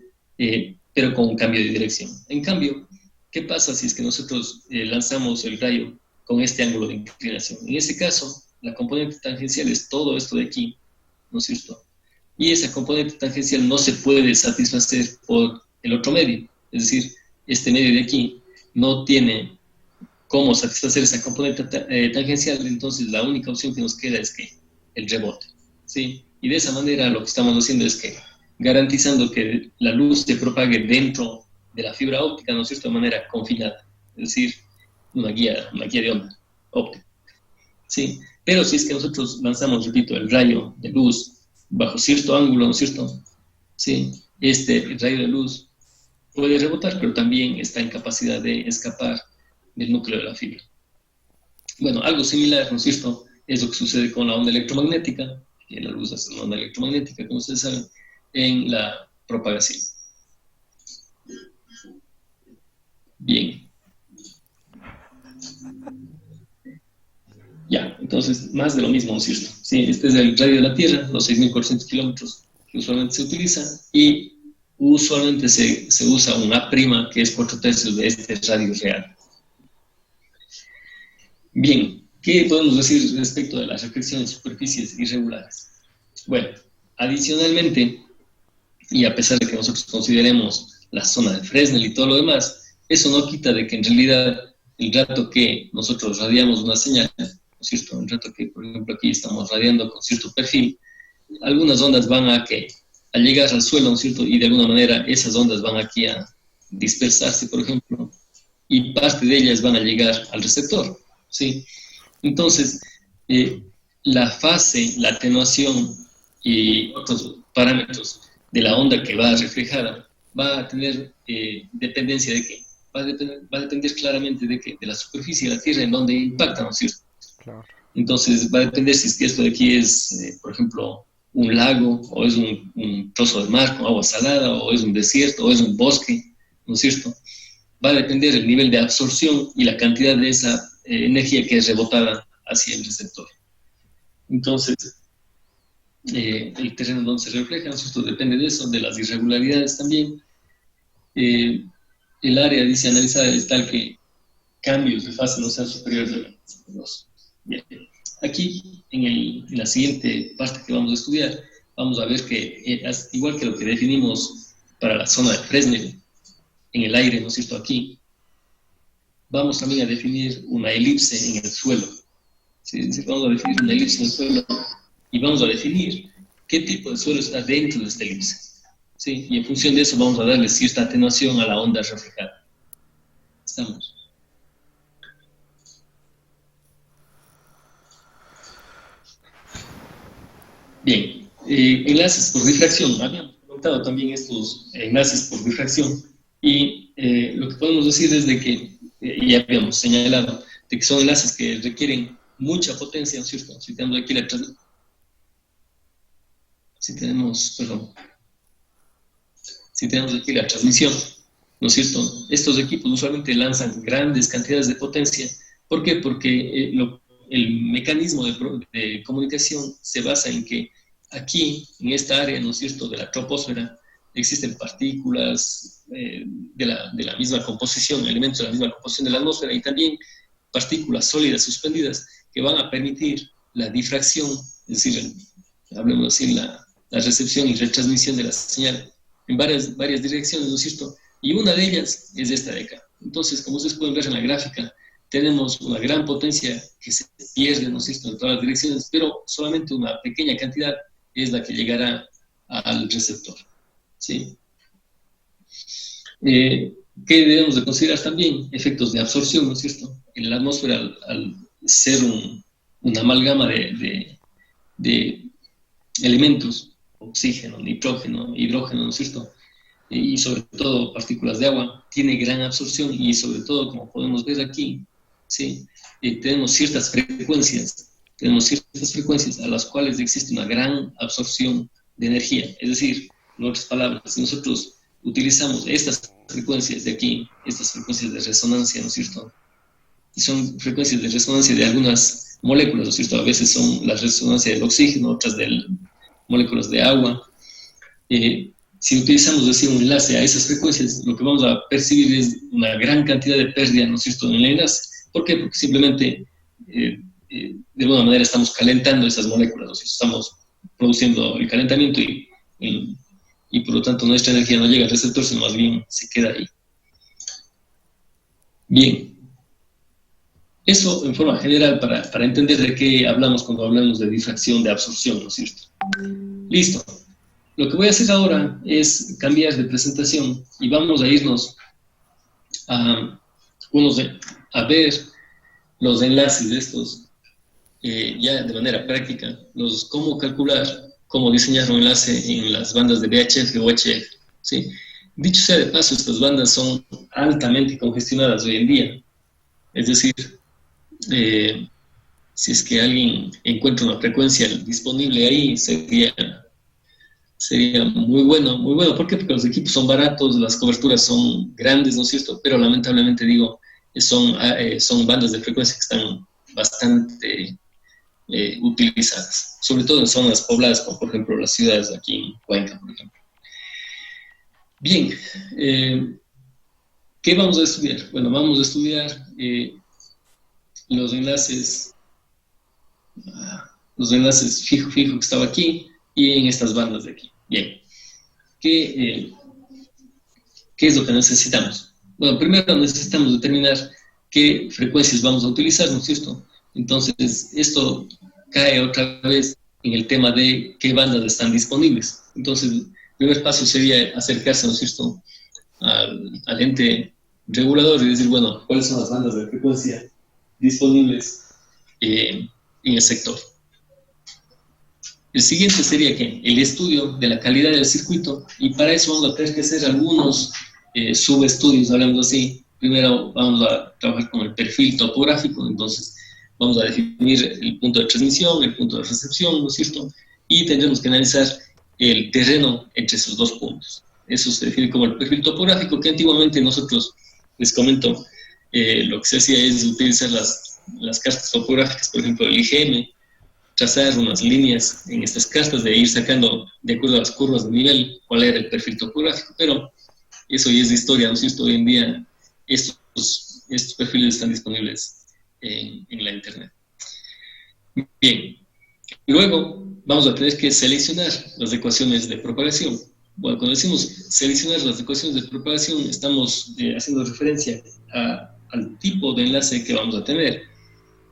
Speaker 1: pero con un cambio de dirección. En cambio, ¿qué pasa si es que nosotros lanzamos el rayo con este ángulo de inclinación? En ese caso, la componente tangencial es todo esto de aquí, ¿no es cierto? Y esa componente tangencial no se puede satisfacer por el otro medio. Es decir, este medio de aquí no tiene cómo satisfacer esa componente tangencial, entonces la única opción que nos queda es que el rebote, ¿sí? Y de esa manera lo que estamos haciendo es que garantizando que la luz se propague dentro de la fibra óptica, ¿no es cierto?, de manera confinada, es decir, una guía de onda óptica, ¿sí? Pero si es que nosotros lanzamos, repito, el rayo de luz bajo cierto ángulo, ¿no es cierto?, ¿sí? El rayo de luz puede rebotar, pero también está en capacidad de escapar del núcleo de la fibra. Bueno, algo similar, ¿no es cierto?, es lo que sucede con la onda electromagnética, que la luz es una onda electromagnética, como ustedes saben, en la propagación. Bien. Ya, entonces, más de lo mismo, ¿no es cierto? Sí, este es el radio de la Tierra, los 6.400 kilómetros que usualmente se utiliza, y usualmente se usa un A', que es 4/3 de este radio real. Bien, ¿qué podemos decir respecto de la reflexión en superficies irregulares? Bueno, adicionalmente, y a pesar de que nosotros consideremos la zona de Fresnel y todo lo demás, eso no quita de que en realidad el rato que nosotros radiamos una señal, ¿no es cierto?, el rato que, por ejemplo, aquí estamos radiando con cierto perfil, algunas ondas van a llegar al suelo, ¿no es cierto?, y de alguna manera esas ondas van aquí a dispersarse, por ejemplo, y parte de ellas van a llegar al receptor, ¿sí? Entonces, la fase, la atenuación y otros parámetros de la onda que va reflejada va a tener dependencia de qué. Va a depender claramente de la superficie de la Tierra en donde impacta, ¿no es cierto?
Speaker 2: Claro.
Speaker 1: Entonces va a depender si es que esto de aquí es, por ejemplo, un lago, o es un trozo de mar con agua salada, o es un desierto, o es un bosque, ¿no es cierto? Va a depender el nivel de absorción y la cantidad de esa energía que es rebotada hacia el receptor. Entonces, el terreno donde se refleja, ¿no es cierto?, depende de eso, de las irregularidades también. El área, dice, analizada es tal que cambios de fase no sean superiores a los. Bien. Aquí, en la siguiente parte que vamos a estudiar, vamos a ver que, igual que lo que definimos para la zona de Fresnel, en el aire, ¿no es cierto?, aquí, vamos también a definir una elipse en el suelo. ¿Sí? Es decir, vamos a definir una elipse en el suelo y vamos a definir qué tipo de suelo está dentro de esta elipse. ¿Sí? Y en función de eso vamos a darle cierta atenuación a la onda reflejada. ¿Estamos? Bien, enlaces por difracción. Habíamos comentado también estos enlaces por difracción y lo que podemos decir es de que, ya habíamos señalado, de que son enlaces que requieren mucha potencia, ¿no es cierto? Si tenemos aquí la transmisión, ¿no es cierto? Estos equipos usualmente lanzan grandes cantidades de potencia. ¿Por qué? Porque el mecanismo de comunicación se basa en que aquí, en esta área, ¿no es cierto?, de la troposfera, existen partículas de la misma composición, elementos de la misma composición de la atmósfera, y también partículas sólidas suspendidas que van a permitir la difracción, es decir, hablemos así, la recepción y retransmisión de la señal en varias direcciones, ¿no es cierto? Y una de ellas es esta de acá. Entonces, como ustedes pueden ver en la gráfica, tenemos una gran potencia que se pierde, ¿no es cierto?, en todas las direcciones, pero solamente una pequeña cantidad es la que llegará al receptor, ¿sí? ¿Qué debemos de considerar también? Efectos de absorción, ¿no es cierto? En la atmósfera, al ser una amalgama de elementos, oxígeno, nitrógeno, hidrógeno, ¿no es cierto?, y sobre todo partículas de agua, tiene gran absorción y sobre todo, como podemos ver aquí, ¿sí?, tenemos ciertas frecuencias a las cuales existe una gran absorción de energía. Es decir, en otras palabras, si nosotros utilizamos estas frecuencias de aquí, estas frecuencias de resonancia, ¿no es cierto?, y son frecuencias de resonancia de algunas moléculas, ¿no es cierto?, a veces son la resonancia del oxígeno, otras de moléculas de agua. Si utilizamos, decir, un enlace a esas frecuencias, lo que vamos a percibir es una gran cantidad de pérdida, ¿no es cierto?, en el enlace. ¿Por qué? Porque simplemente, de alguna manera, estamos calentando esas moléculas, ¿no? Estamos produciendo el calentamiento y por lo tanto nuestra energía no llega al receptor, sino más bien se queda ahí. Bien, eso en forma general para entender de qué hablamos cuando hablamos de difracción, de absorción, ¿no es cierto? Listo. Lo que voy a hacer ahora es cambiar de presentación y vamos a irnos a ver los enlaces de estos ya de manera práctica, cómo calcular, cómo diseñar un enlace en las bandas de VHF o HF, ¿sí? Dicho sea de paso, estas bandas son altamente congestionadas hoy en día. Es decir, si es que alguien encuentra una frecuencia disponible ahí, sería muy bueno, muy bueno. ¿Por qué? Porque los equipos son baratos, las coberturas son grandes, ¿no es cierto? Pero lamentablemente digo, son bandas de frecuencia que están bastante utilizadas, sobre todo en zonas pobladas, como por ejemplo las ciudades aquí en Cuenca, por ejemplo. Bien, ¿qué vamos a estudiar? Bueno, vamos a estudiar los enlaces fijo que estaba aquí y en estas bandas de aquí. Bien, ¿qué es lo que necesitamos? Bueno, primero necesitamos determinar qué frecuencias vamos a utilizar, ¿no es cierto? Entonces, esto cae otra vez en el tema de qué bandas están disponibles. Entonces, el primer paso sería acercarse, ¿no es cierto?, al ente regulador y decir, bueno, ¿cuáles son las bandas de frecuencia disponibles en el sector? El siguiente sería ¿qué? El estudio de la calidad del circuito, y para eso vamos a tener que hacer algunos subestudios, hablamos así. Primero vamos a trabajar con el perfil topográfico, entonces vamos a definir el punto de transmisión, el punto de recepción, ¿no es cierto? Y tendremos que analizar el terreno entre esos dos puntos. Eso se define como el perfil topográfico, que antiguamente nosotros, les comento, lo que se hacía es utilizar las cartas topográficas, por ejemplo, el IGM, trazar unas líneas en estas cartas, de ir sacando, de acuerdo a las curvas de nivel, cuál era el perfil topográfico, pero eso ya es de historia, ¿no es cierto? Hoy en día estos perfiles están disponibles en la internet. Bien, luego vamos a tener que seleccionar las ecuaciones de propagación. Bueno, cuando decimos seleccionar las ecuaciones de propagación, estamos haciendo referencia al tipo de enlace que vamos a tener.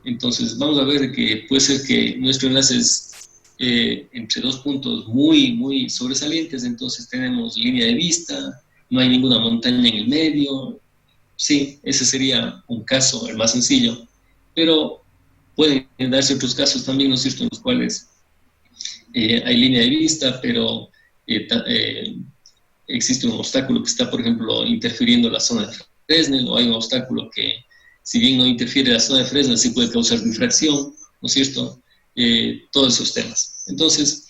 Speaker 1: Entonces, vamos a ver que puede ser que nuestro enlace es entre dos puntos muy, muy sobresalientes. Entonces, tenemos línea de vista, no hay ninguna montaña en el medio. Sí, ese sería un caso, el más sencillo. Pero pueden darse otros casos también, ¿no es cierto?, en los cuales hay línea de vista, pero existe un obstáculo que está, por ejemplo, interfiriendo la zona de Fresnel, o hay un obstáculo que, si bien no interfiere la zona de Fresnel, sí puede causar difracción, ¿no es cierto? Todos esos temas. Entonces,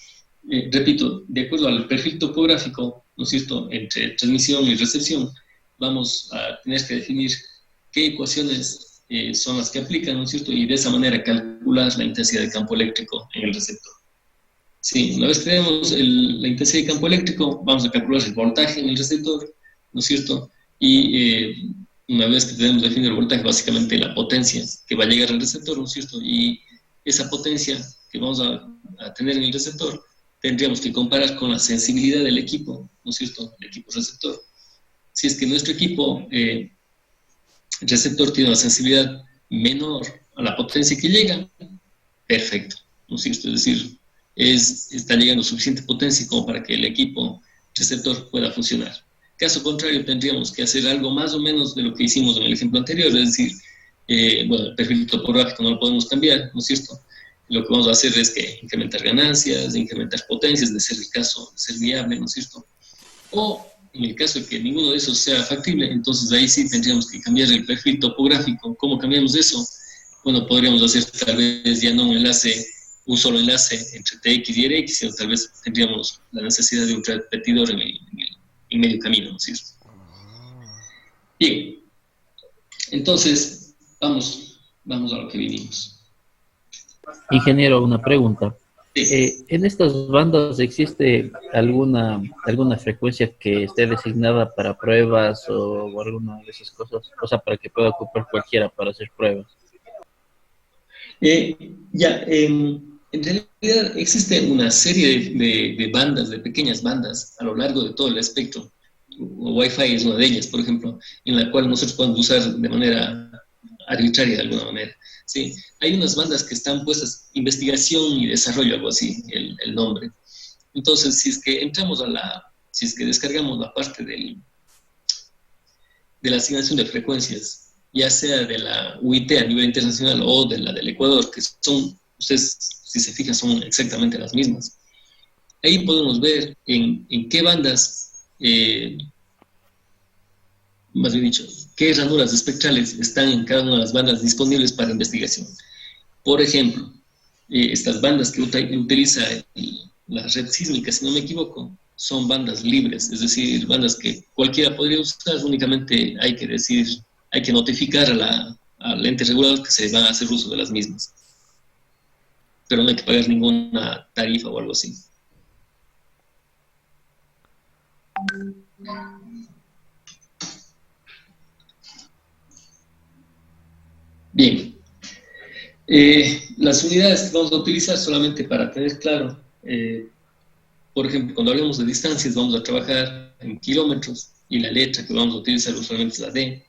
Speaker 1: repito, de acuerdo al perfil topográfico, ¿no es cierto?, entre transmisión y recepción, vamos a tener que definir qué ecuaciones son las que aplican, ¿no es cierto?, y de esa manera calcular la intensidad de campo eléctrico en el receptor. Sí, una vez que tenemos la intensidad de campo eléctrico, vamos a calcular el voltaje en el receptor, ¿no es cierto? Y una vez que tenemos definido el voltaje, básicamente la potencia que va a llegar al receptor, ¿no es cierto? Y esa potencia que vamos a tener en el receptor, tendríamos que comparar con la sensibilidad del equipo, ¿no es cierto? El equipo receptor. Si es que nuestro equipo receptor tiene una sensibilidad menor a la potencia que llega, perfecto, ¿no es cierto? Es decir, está llegando suficiente potencia como para que el equipo receptor pueda funcionar. Caso contrario, tendríamos que hacer algo más o menos de lo que hicimos en el ejemplo anterior, es decir, bueno, el perfil topográfico no lo podemos cambiar, ¿no es cierto? Lo que vamos a hacer es que incrementar ganancias, incrementar potencias, de ser el caso, de ser viable, ¿no es cierto? O en el caso de que ninguno de esos sea factible, entonces ahí sí tendríamos que cambiar el perfil topográfico. ¿Cómo cambiamos eso? Bueno, podríamos hacer tal vez ya no un solo enlace entre TX y RX, sino tal vez tendríamos la necesidad de un repetidor en medio camino, ¿no es cierto? Bien, entonces vamos a lo que vinimos.
Speaker 3: Ingeniero, una pregunta.
Speaker 1: Sí.
Speaker 3: ¿En estas bandas existe alguna frecuencia que esté designada para pruebas o alguna de esas cosas? O sea, para que pueda ocupar cualquiera para hacer pruebas.
Speaker 1: En realidad existe una serie de bandas, de pequeñas bandas, a lo largo de todo el espectro. Wi-Fi es una de ellas, por ejemplo, en la cual nosotros podemos usar de manera arbitraria de alguna manera. ¿Sí? Hay unas bandas que están puestas, investigación y desarrollo, algo así, el nombre. Entonces, si es que descargamos la parte de la asignación de frecuencias, ya sea de la UIT a nivel internacional o de la del Ecuador, que son, ustedes, si se fijan, son exactamente las mismas. Ahí podemos ver en qué bandas, más bien dicho, qué ranuras espectrales están en cada una de las bandas disponibles para investigación. Por ejemplo, estas bandas que utiliza la red sísmica, si no me equivoco, son bandas libres, es decir, bandas que cualquiera podría usar, únicamente hay que notificar al ente regulador que se va a hacer uso de las mismas. Pero no hay que pagar ninguna tarifa o algo así. Bien, las unidades que vamos a utilizar solamente para tener claro, por ejemplo, cuando hablemos de distancias vamos a trabajar en kilómetros y la letra que vamos a utilizar usualmente es la D,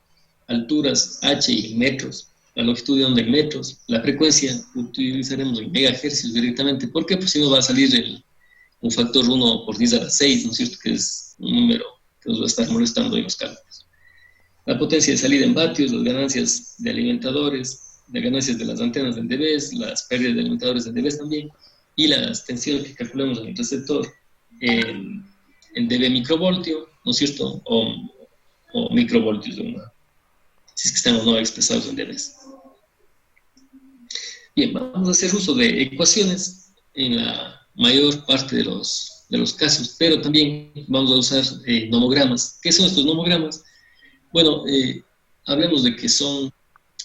Speaker 1: alturas H y en metros, la longitud de onda en metros, la frecuencia utilizaremos en megahercios directamente, porque pues si no va a salir un factor 1 por 10 a la 6, ¿no es cierto? Que es un número que nos va a estar molestando en los cálculos. La potencia de salida en vatios, las ganancias de alimentadores, las ganancias de las antenas en dBs, las pérdidas de alimentadores en dBs también, y las tensiones que calculamos en el receptor en dB microvoltio, ¿no es cierto? O microvoltios, si es que están o no expresados en dBs. Bien, vamos a hacer uso de ecuaciones en la mayor parte de los casos, pero también vamos a usar nomogramas. ¿Qué son estos nomogramas? Bueno, hablemos de que son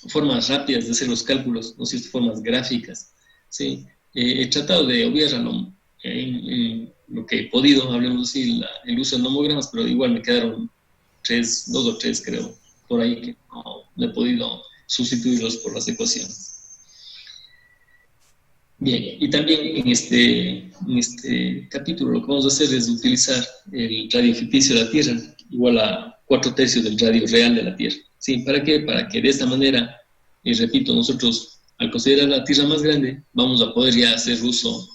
Speaker 1: formas rápidas de hacer los cálculos, no sé, formas gráficas. ¿Sí? He tratado de obviar en lo que he podido, hablemos así, el uso de nomogramas, pero igual me quedaron dos o tres, creo, por ahí que no he podido sustituirlos por las ecuaciones. Bien, y también en este capítulo lo que vamos a hacer es utilizar el radio ficticio de la Tierra, igual a 4/3 del radio real de la Tierra. ¿Sí? ¿Para qué? Para que de esta manera, y repito, nosotros al considerar la Tierra más grande, vamos a poder ya hacer uso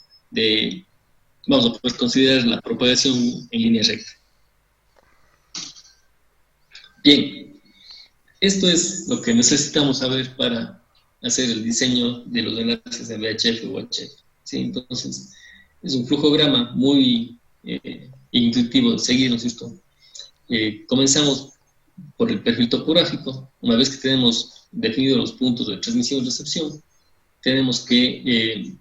Speaker 1: vamos a poder considerar la propagación en línea recta. Bien, esto es lo que necesitamos saber para hacer el diseño de los enlaces de VHF o UHF. ¿Sí? Entonces, es un flujograma muy intuitivo de seguir, ¿no es cierto? Comenzamos por el perfil topográfico. Una vez que tenemos definidos los puntos de transmisión y recepción, tenemos que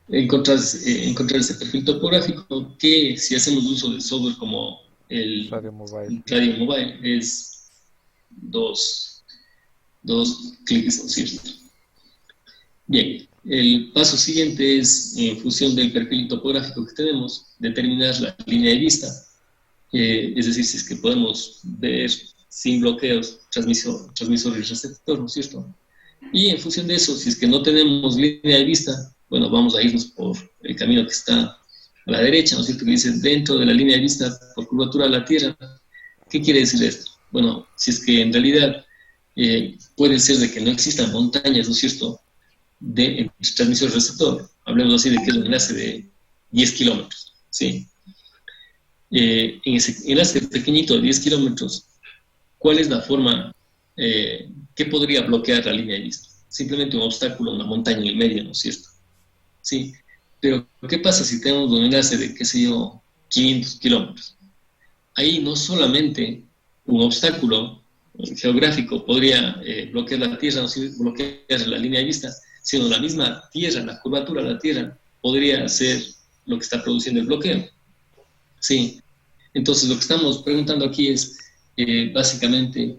Speaker 1: encontrar ese perfil topográfico que, si hacemos uso de software como el
Speaker 2: Radio Mobile.
Speaker 1: Radio Mobile, es dos clics, ¿no es cierto? Bien, el paso siguiente es, en función del perfil topográfico que tenemos, determinar la línea de vista, es decir, si es que podemos ver sin bloqueos transmisor y receptor, ¿no es cierto? Y en función de eso, si es que no tenemos línea de vista, bueno, vamos a irnos por el camino que está a la derecha, ¿no es cierto? Que dice dentro de la línea de vista por curvatura de la Tierra. ¿Qué quiere decir esto? Bueno, si es que en realidad puede ser de que no existan montañas, ¿no es cierto?, de transmisor y receptor. Hablemos así de que es un enlace de 10 kilómetros, ¿sí? En ese enlace pequeñito de 10 kilómetros, ¿cuál es la forma que podría bloquear la línea de vista? Simplemente un obstáculo, una montaña en el medio, ¿no es cierto? Sí, pero ¿qué pasa si tenemos un enlace de, qué sé yo, 500 kilómetros? Ahí no solamente un obstáculo geográfico podría bloquear la Tierra, no bloquear la línea de vista, sino la misma Tierra, la curvatura de la Tierra, podría ser lo que está produciendo el bloqueo. Sí, entonces lo que estamos preguntando aquí es, básicamente,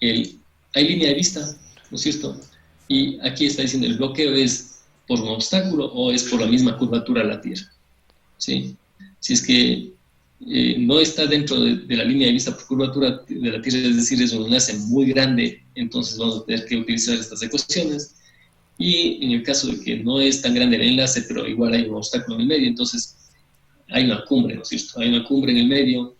Speaker 1: hay línea de vista, ¿no es cierto? Y aquí está diciendo, el bloqueo es por un obstáculo o es por la misma curvatura de la Tierra. ¿Sí? Si es que no está dentro de la línea de vista por curvatura de la Tierra, es decir, es un enlace muy grande, entonces vamos a tener que utilizar estas ecuaciones. Y en el caso de que no es tan grande el enlace, pero igual hay un obstáculo en el medio, entonces hay una cumbre, ¿no es cierto? Hay una cumbre en el medio,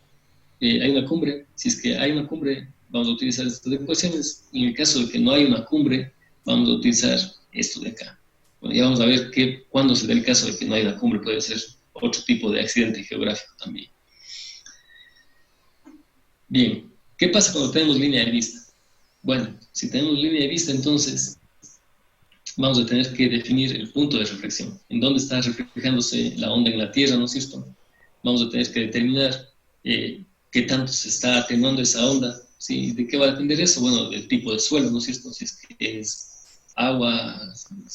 Speaker 1: hay una cumbre. Si es que hay una cumbre, vamos a utilizar estas ecuaciones. Y en el caso de que no hay una cumbre, vamos a utilizar esto de acá. Bueno, ya vamos a ver que cuando se da el caso de que no hay una cumbre, puede ser otro tipo de accidente geográfico también. Bien, ¿qué pasa cuando tenemos línea de vista? Bueno, si tenemos línea de vista, entonces vamos a tener que definir el punto de reflexión. ¿En dónde está reflejándose la onda en la Tierra, no es cierto? Vamos a tener que determinar qué tanto se está atenuando esa onda. ¿Sí? ¿De qué va a depender eso? Bueno, del tipo de suelo, ¿no es cierto? Si es que es agua,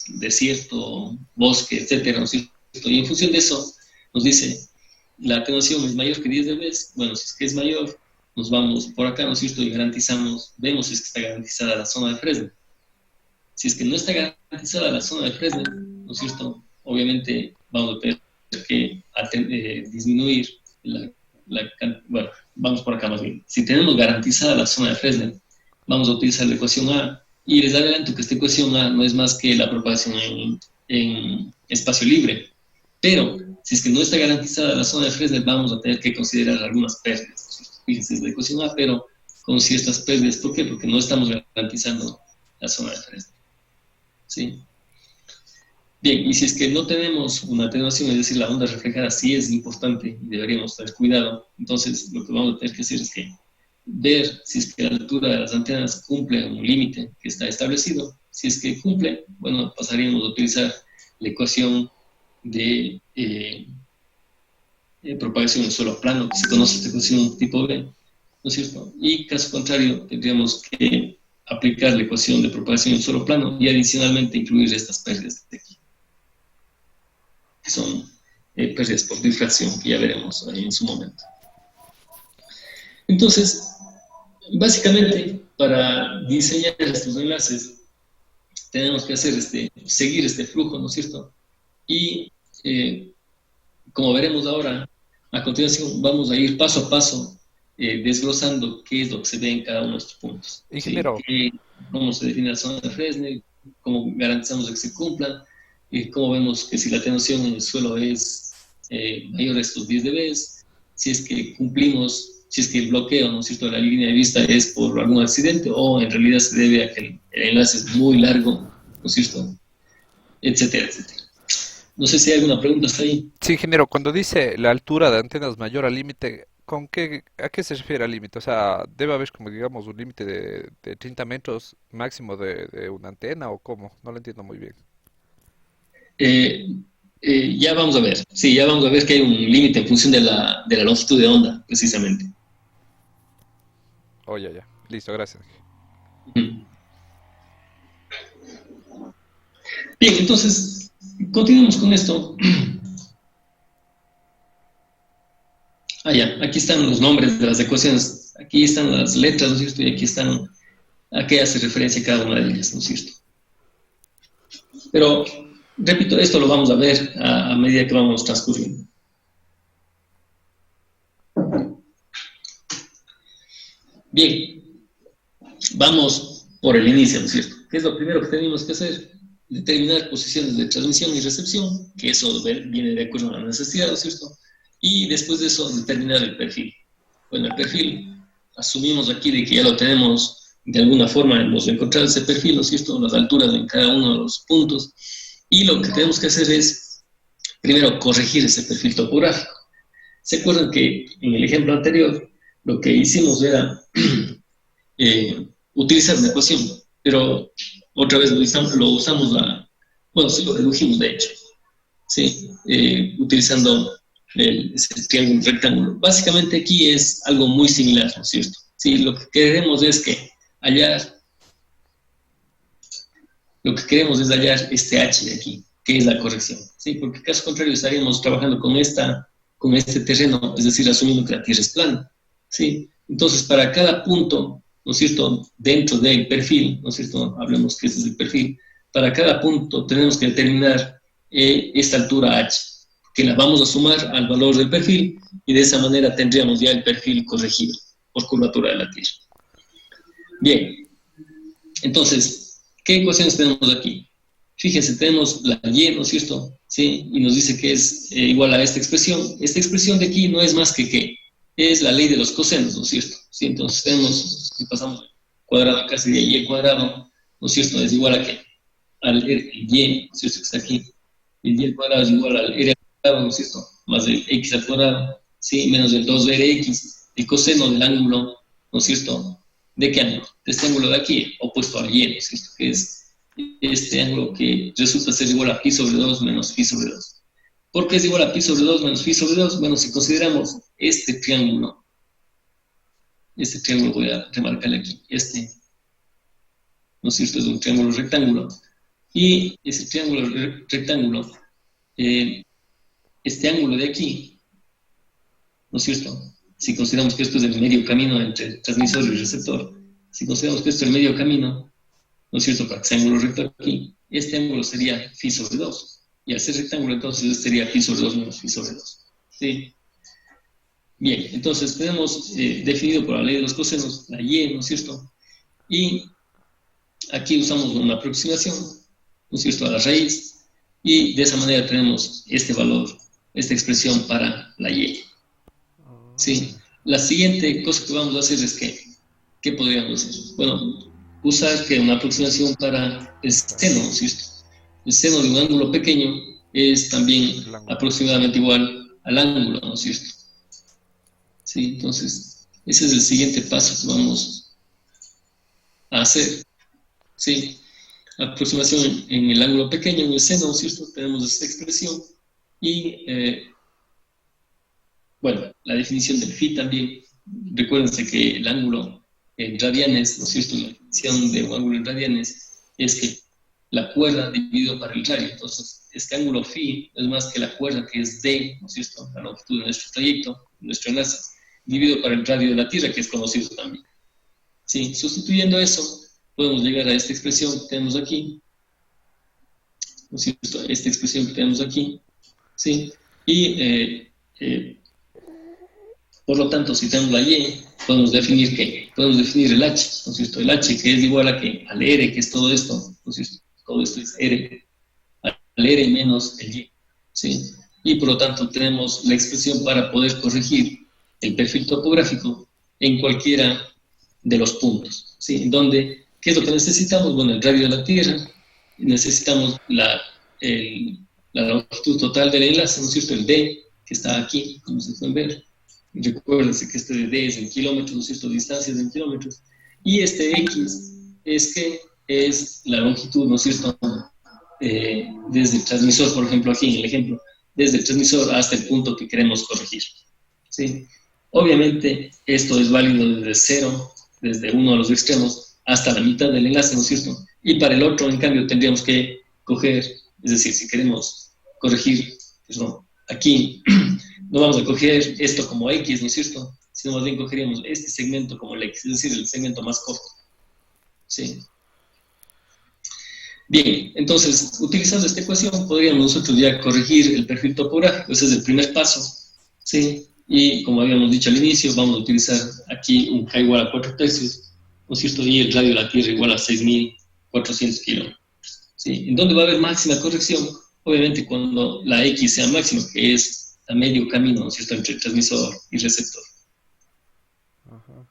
Speaker 1: desierto, bosque, etcétera, ¿no es cierto? Y en función de eso, nos dice, la atenuación es mayor que 10 dB. Bueno, si es que es mayor, nos vamos por acá, ¿no es cierto? Y garantizamos, vemos si es que está garantizada la zona de Fresnel. Si es que no está garantizada la zona de Fresnel, ¿no es cierto? Obviamente vamos a tener que disminuir bueno, vamos por acá más bien. Si tenemos garantizada la zona de Fresnel, vamos a utilizar la ecuación A, y les adelanto que esta ecuación A no es más que la propagación en espacio libre, pero si es que no está garantizada la zona de Fresnel, vamos a tener que considerar algunas pérdidas. Fíjense, es la ecuación A, pero con ciertas pérdidas. ¿Por qué? Porque no estamos garantizando la zona de Fresnel. ¿Sí? Bien, y si es que no tenemos una atenuación, es decir, la onda reflejada sí es importante y deberíamos tener cuidado, entonces lo que vamos a tener que hacer es que ver si es que la altura de las antenas cumple un límite que está establecido. Si es que cumple, bueno, pasaríamos a utilizar la ecuación de propagación en suelo plano, que se conoce esta ecuación tipo B, ¿no es cierto? Y caso contrario, tendríamos que aplicar la ecuación de propagación en suelo plano y adicionalmente incluir estas pérdidas de aquí, que son pérdidas por difracción, que ya veremos en su momento. Entonces, básicamente, para diseñar estos enlaces, tenemos que hacer seguir este flujo, ¿no es cierto? Y, como veremos ahora, a continuación vamos a ir paso a paso desglosando qué es lo que se ve en cada uno de estos puntos.
Speaker 2: Ingeniero.
Speaker 1: ¿Sí? Cómo se define la zona de Fresnel, cómo garantizamos que se cumplan, cómo vemos que si la atenuación en el suelo es mayor a estos 10 dB, si es que cumplimos, si es que el bloqueo, ¿no es cierto?, de la línea de vista es por algún accidente o en realidad se debe a que el enlace es muy largo, ¿no es cierto?, etcétera, etcétera. No sé si hay alguna pregunta hasta ahí.
Speaker 2: Sí, ingeniero, cuando dice la altura de antenas mayor al límite, ¿a qué se refiere al límite? O sea, ¿debe haber como digamos un límite de 30 metros máximo de una antena o cómo? No lo entiendo muy bien.
Speaker 1: Ya vamos a ver, sí, ya vamos a ver que hay un límite en función de la longitud de onda, precisamente.
Speaker 2: Oh, ya. Listo, gracias.
Speaker 1: Bien, entonces, continuemos con esto. Ya, aquí están los nombres de las ecuaciones, aquí están las letras, ¿no es cierto? Y aquí están a qué hace referencia cada una de ellas, ¿no es cierto? Pero Repito, esto lo vamos a ver a medida que vamos transcurriendo. Bien, vamos por el inicio, ¿no es cierto? ¿Qué es lo primero que tenemos que hacer? Determinar posiciones de transmisión y recepción, que eso viene de acuerdo a la necesidad, ¿no es cierto? Y después de eso, determinar el perfil. Bueno, el perfil, asumimos aquí de que ya lo tenemos, de alguna forma hemos encontrado ese perfil, ¿no es cierto? Las alturas en cada uno de los puntos. Y lo que tenemos que hacer es, primero, corregir ese perfil topográfico. ¿Se acuerdan que en el ejemplo anterior lo que hicimos era utilizar una ecuación, pero otra vez lo usamos bueno, sí lo redujimos de hecho, ¿sí? Utilizando ese triángulo rectángulo. Básicamente aquí es algo muy similar, ¿no es cierto? Sí, lo que queremos es hallar este h de aquí, que es la corrección, ¿sí? Porque en caso contrario estaríamos trabajando con este terreno, es decir, asumiendo que la Tierra es plana, ¿sí? Entonces, para cada punto, ¿no es cierto?, dentro del perfil, ¿no es cierto?, hablemos que ese es el perfil, para cada punto tenemos que determinar esta altura h, que la vamos a sumar al valor del perfil, y de esa manera tendríamos ya el perfil corregido por curvatura de la Tierra. Bien, entonces, ¿qué ecuaciones tenemos aquí? Fíjense, tenemos la y, ¿no es cierto?, ¿sí? Y nos dice que es igual a esta expresión. Esta expresión de aquí no es más que ¿qué? Es la ley de los cosenos, ¿no es cierto? ¿Sí? Entonces tenemos, si pasamos el cuadrado casi de y cuadrado, ¿no es cierto?, es igual a ¿qué? Al y, ¿no es cierto?, que está aquí. El y al cuadrado es igual al r al cuadrado, ¿no es cierto?, más el x al cuadrado, ¿sí? Menos el 2rx, el coseno del ángulo, ¿no es cierto?, ¿de qué ángulo? De este ángulo de aquí, opuesto al y, ¿no es cierto?, que es este ángulo que resulta ser igual a pi sobre 2 menos pi sobre 2. ¿Por qué es igual a pi sobre 2 menos pi sobre 2? Bueno, si consideramos este triángulo voy a remarcarle aquí, ¿no es cierto?, es un triángulo rectángulo, y ese triángulo rectángulo, este ángulo de aquí, ¿no es cierto?, si consideramos que esto es el medio camino entre transmisor y receptor, si consideramos que esto es el medio camino, ¿no es cierto?, para que sea ángulo recto aquí, este ángulo sería phi sobre 2. Y al ser rectángulo, entonces sería phi sobre 2 menos phi sobre 2. ¿Sí? Bien, entonces tenemos definido por la ley de los cosenos la y, ¿no es cierto? Y aquí usamos una aproximación, ¿no es cierto?, a la raíz. Y de esa manera tenemos este valor, esta expresión para la y. ¿Sí? La siguiente cosa que vamos a hacer es ¿qué podríamos hacer? Bueno, usar una aproximación para el seno, ¿no es cierto? El seno de un ángulo pequeño es también aproximadamente igual al ángulo, ¿no es cierto? Sí, entonces, ese es el siguiente paso que vamos a hacer. Sí, aproximación en el ángulo pequeño, en el seno, ¿no es cierto? Tenemos esta expresión y, bueno, la definición del phi también. Recuérdense que el ángulo en radianes, ¿no es cierto?, la definición de un ángulo en radianes es que la cuerda dividido para el radio. Entonces, este ángulo phi no es más que la cuerda que es d, ¿no es cierto?, la longitud de nuestro trayecto, nuestro enlace, dividido para el radio de la Tierra, que es conocido también. Sí, sustituyendo eso, podemos llegar a esta expresión que tenemos aquí, ¿no es cierto?, esta expresión que tenemos aquí, ¿sí? Y, por lo tanto, si tenemos la y, podemos definir ¿qué? Podemos definir el h, ¿no es cierto? El h, que es igual a ¿qué? Al r, que es todo esto, ¿no es cierto? Todo esto es r, al r menos el y, ¿sí? Y por lo tanto tenemos la expresión para poder corregir el perfil topográfico en cualquiera de los puntos, ¿sí? Donde, ¿qué es lo que necesitamos? Bueno, el radio de la Tierra, necesitamos la longitud total del enlace, ¿no es cierto? El d, que está aquí, como se pueden ver. Recuérdense que este de d es en kilómetros, ¿no es cierto?, distancias en kilómetros. Y este x es la longitud, ¿no es cierto?, desde el transmisor, por ejemplo, aquí en el ejemplo, desde el transmisor hasta el punto que queremos corregir. ¿Sí? Obviamente, esto es válido desde cero, desde uno de los extremos, hasta la mitad del enlace, ¿no es cierto? Y para el otro, en cambio, tendríamos que coger, es decir, si queremos corregir, pues no, aquí no vamos a coger esto como X, ¿no es cierto?, sino más bien cogeríamos este segmento como el X, es decir, el segmento más corto. ¿Sí? Bien, entonces, utilizando esta ecuación, podríamos nosotros ya corregir el perfil topográfico. Ese es el primer paso, ¿sí? Y como habíamos dicho al inicio, vamos a utilizar aquí un K igual a 4/3, ¿no es cierto? Y el radio de la Tierra igual a 6.400 kilómetros, ¿sí? ¿En dónde va a haber máxima corrección? Obviamente cuando la X sea máxima, que es a medio camino, ¿no es cierto?, entre transmisor y receptor.
Speaker 2: Ajá.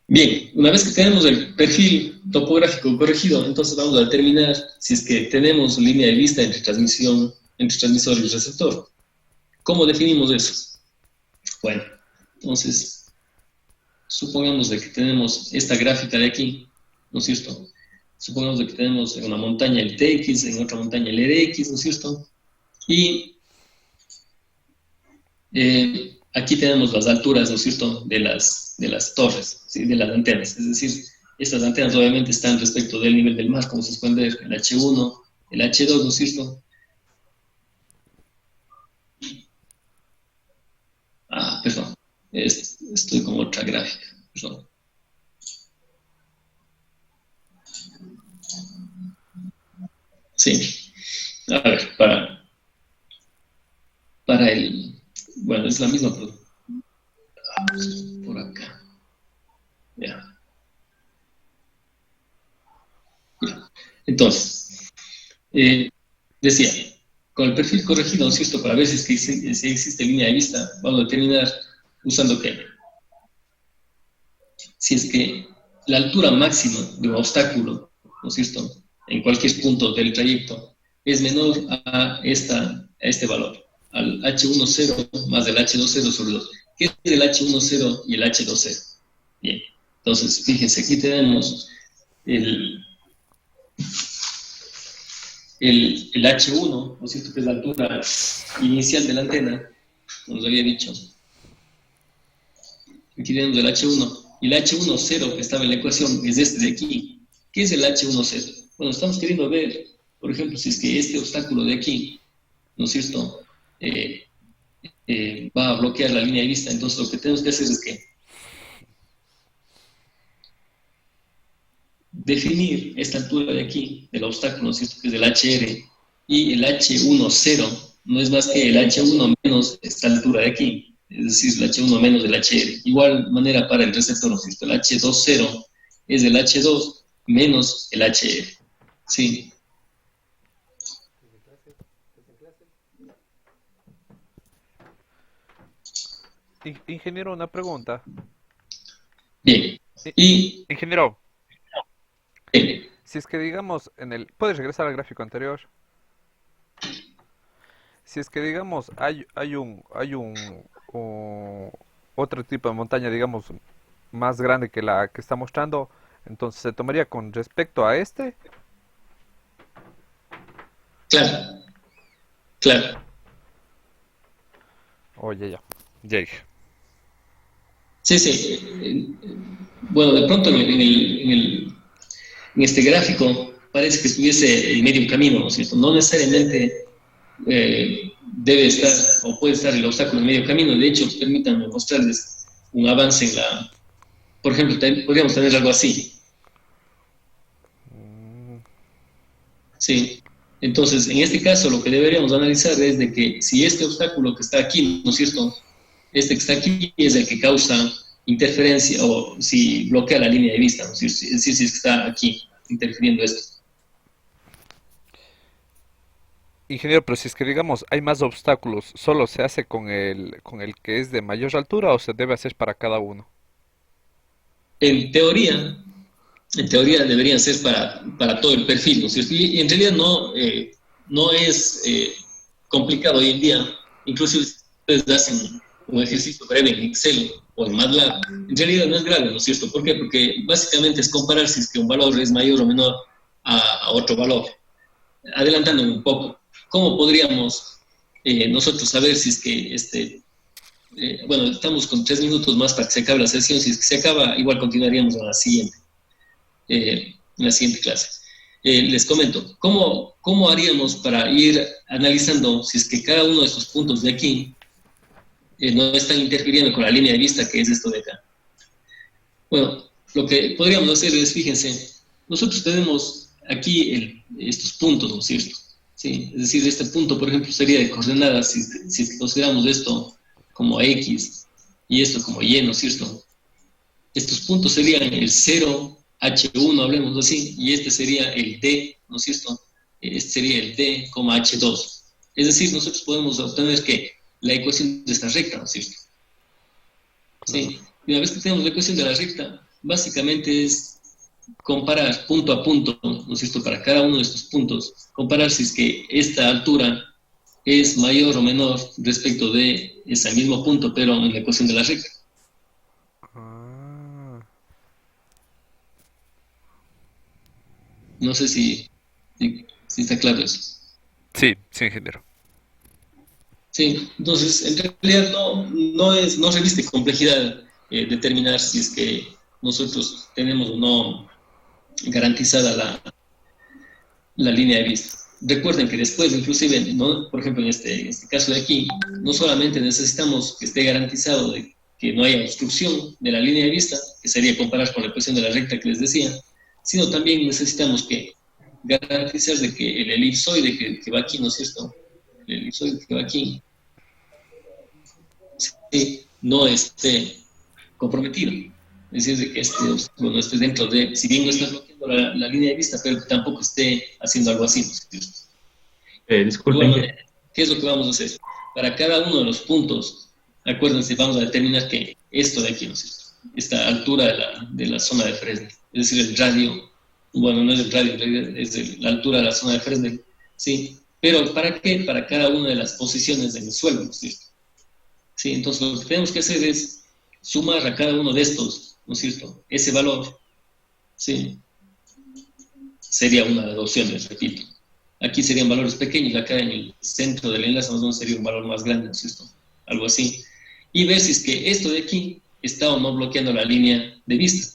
Speaker 1: Bien, una vez que tenemos el perfil topográfico corregido, entonces vamos a determinar si es que tenemos línea de vista entre transmisor y receptor. ¿Cómo definimos eso? Bueno, entonces, supongamos de que tenemos esta gráfica de aquí, ¿no es cierto? Supongamos de que tenemos en una montaña el TX, en otra montaña el RX, ¿no es cierto? Y aquí tenemos las alturas, ¿no es cierto?, de las torres, ¿sí?, de las antenas. Es decir, estas antenas obviamente están respecto del nivel del mar, como se puede ver, el H1, el H2, ¿no es cierto? Perdón, estoy con otra gráfica, perdón. Sí, a ver, para el, bueno, es la misma, pero por acá, ya. Entonces, decía, con el perfil corregido, ¿no es cierto?, para ver si existe línea de vista, vamos a determinar usando qué. Si es que la altura máxima de un obstáculo, ¿no es cierto?, en cualquier punto del trayecto, es menor a este valor, al H10 más el H20 sobre 2. ¿Qué es el H10 y el H20? Bien, entonces, fíjense, aquí tenemos el H1, ¿no es cierto?, que es la altura inicial de la antena, como nos había dicho. Aquí tenemos el H1. Y el H10 que estaba en la ecuación es este de aquí. ¿Qué es el H10? Bueno, estamos queriendo ver, por ejemplo, si es que este obstáculo de aquí, ¿no es cierto?, va a bloquear la línea de vista. Entonces lo que tenemos que hacer es que definir esta altura de aquí, del obstáculo, ¿no es cierto?, que es el HR, y el H10 no es más que el H1 menos esta altura de aquí, es decir, el H1 menos el HR. Igual manera para el receptor, ¿no es cierto?, el H20 es el H2 menos el HR, ¿sí?
Speaker 2: Ingeniero, una pregunta.
Speaker 1: Bien,
Speaker 2: I-
Speaker 1: y
Speaker 2: Ingeniero,
Speaker 1: eh,
Speaker 2: si es que digamos ¿Puedes regresar al gráfico anterior? Si es que digamos hay otro tipo de montaña, digamos, más grande que la que está mostrando, entonces se tomaría con respecto a este.
Speaker 1: claro, claro.
Speaker 2: Oye, ya. Ya dije.
Speaker 1: Sí, sí. Bueno, de pronto en este gráfico parece que estuviese en medio camino, ¿no es cierto? No necesariamente debe estar o puede estar el obstáculo en medio camino. De hecho, permítanme mostrarles un avance en la... Por ejemplo, podríamos tener algo así, ¿sí? Entonces, en este caso, lo que deberíamos analizar es de que si este obstáculo que está aquí, ¿no es cierto?, este que está aquí es el que causa interferencia o si bloquea la línea de vista, ¿no? Es decir, si está aquí interfiriendo esto.
Speaker 2: Ingeniero, pero si es que digamos hay más obstáculos, ¿solo se hace con el que es de mayor altura o se debe hacer para cada uno?
Speaker 1: En teoría, en teoría deberían ser para todo el perfil, ¿no es cierto? Y en realidad no es complicado hoy en día. Incluso ustedes hacen un ejercicio breve en Excel o en MATLAB. En realidad no es grave, ¿no es cierto? ¿Por qué? Porque básicamente es comparar si es que un valor es mayor o menor a otro valor. Adelantándome un poco, ¿cómo podríamos nosotros saber si es que bueno, estamos con 3 minutos más para que se acabe la sesión, si es que se acaba, igual continuaríamos en la siguiente clase. Les comento, ¿cómo haríamos para ir analizando si es que cada uno de estos puntos de aquí no están interfiriendo con la línea de vista que es esto de acá. Bueno, lo que podríamos hacer es, fíjense, nosotros tenemos aquí estos puntos, ¿no es cierto? ¿Sí? Es decir, este punto, por ejemplo, sería de coordenadas, si consideramos esto como X y esto como Y, ¿no es cierto? Estos puntos serían el 0, H1, hablemos así, y este sería el D, ¿no es cierto? Este sería el D, H2. Es decir, nosotros podemos obtener que la ecuación de esta recta, ¿no es cierto?
Speaker 2: Claro.
Speaker 1: Sí, y una vez que tenemos la ecuación de la recta, básicamente es comparar punto a punto, ¿no es cierto?, para cada uno de estos puntos, comparar si es que esta altura es mayor o menor respecto de ese mismo punto, pero en la ecuación de la recta.
Speaker 2: Ah,
Speaker 1: No sé si está claro eso.
Speaker 2: sí, sí, ingeniero.
Speaker 1: Sí, entonces en realidad no reviste complejidad determinar si es que nosotros tenemos o no garantizada la línea de vista. Recuerden que después, inclusive, ¿no? Por ejemplo, en este caso de aquí, no solamente necesitamos que esté garantizado de que no haya obstrucción de la línea de vista, que sería comparar con la ecuación de la recta que les decía, sino también necesitamos que garantizar de que el elipsoide que va aquí, ¿no es cierto? El elipsoide que va aquí no esté comprometido. Es decir, de que no esté dentro de, si bien no está bloqueando la línea de vista, pero que tampoco esté haciendo algo así, ¿no es cierto? De igual
Speaker 4: Disculpen que,
Speaker 1: manera, ¿qué es lo que vamos a hacer? Para cada uno de los puntos, acuérdense, vamos a determinar que esto de aquí, ¿no es cierto? Esta altura de la zona de Fresnel, es decir, el radio, bueno, no es el radio, es la altura de la zona de Fresnel, ¿sí? Pero ¿para qué? Para cada una de las posiciones del suelo, ¿no es cierto? Sí, entonces lo que tenemos que hacer es sumar a cada uno de estos, ¿no es cierto? Ese valor, ¿sí? Sería una de las opciones, repito. Aquí serían valores pequeños, acá en el centro del enlace más o menos sería un valor más grande, ¿no es cierto? Algo así. Y ver si es que esto de aquí está o no bloqueando la línea de vista.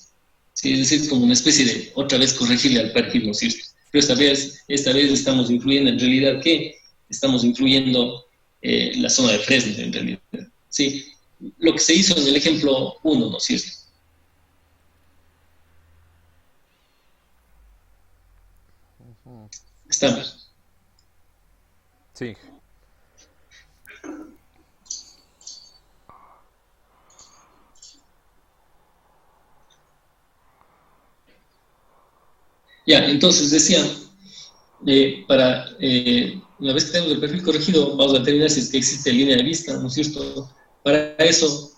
Speaker 1: ¿Sí? Es decir, como una especie de, otra vez, corregirle al perfil, ¿no es cierto? Pero esta vez estamos influyendo en realidad, ¿qué? Estamos influyendo la zona de Fresnel, en realidad. ¿Sí? Lo que se hizo en el ejemplo 1, ¿no es cierto?
Speaker 2: Ujú.
Speaker 1: Estamos.
Speaker 2: Sí.
Speaker 1: Ya, entonces decía, una vez que tenemos el perfil corregido, vamos a determinar si es que existe línea de vista, ¿no es cierto? Para eso,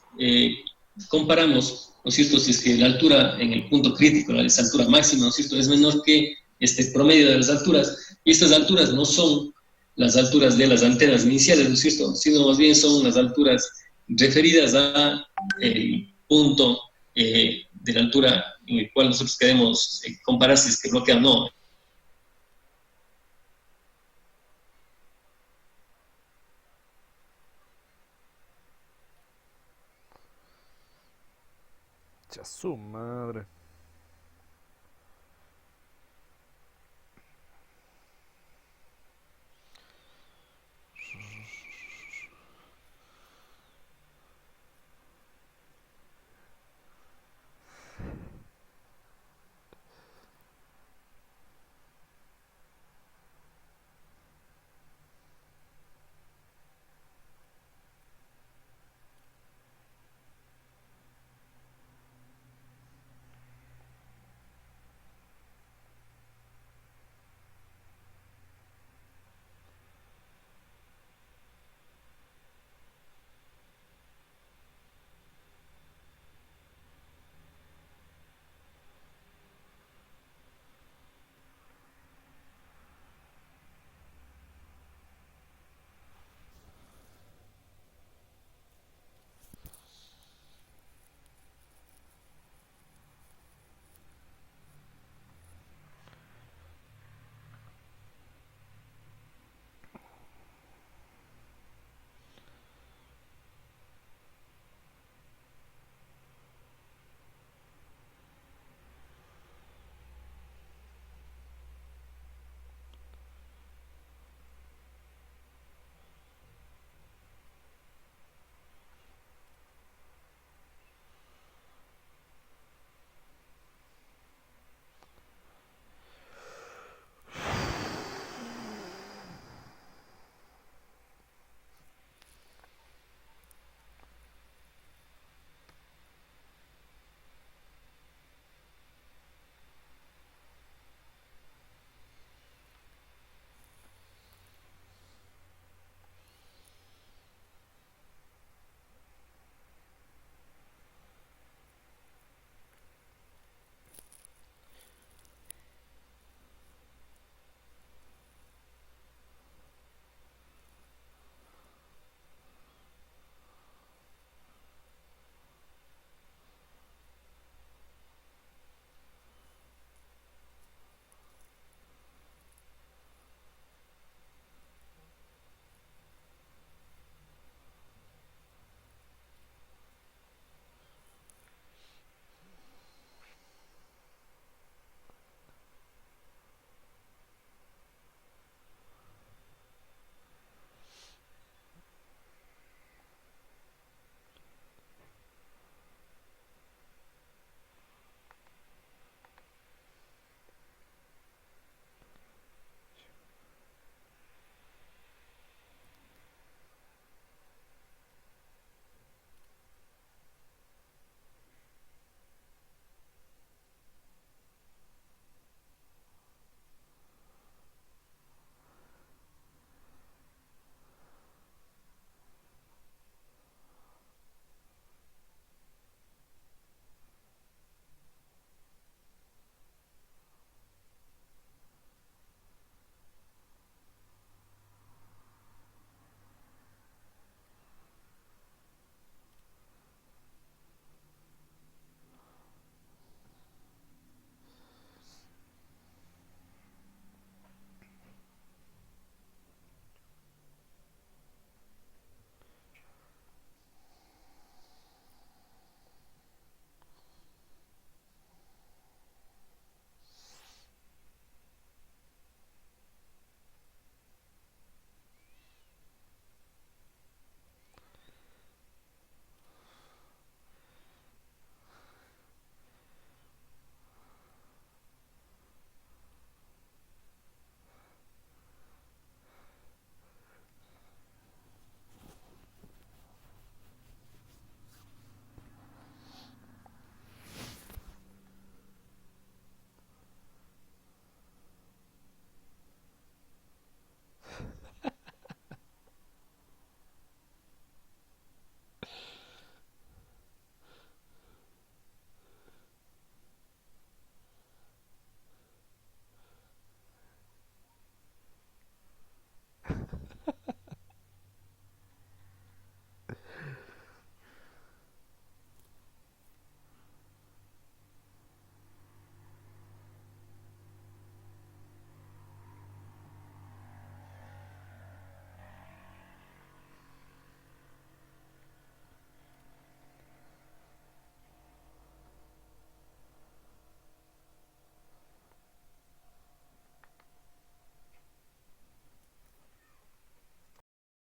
Speaker 1: comparamos, ¿no es cierto?, si es que la altura en el punto crítico, esa altura máxima, ¿no es cierto?, es menor que este promedio de las alturas, y estas alturas no son las alturas de las antenas iniciales, ¿no es cierto?, sino más bien son las alturas referidas a el punto de la altura en el cual nosotros queremos comparar si es que bloquea o no.
Speaker 2: Ya su madre.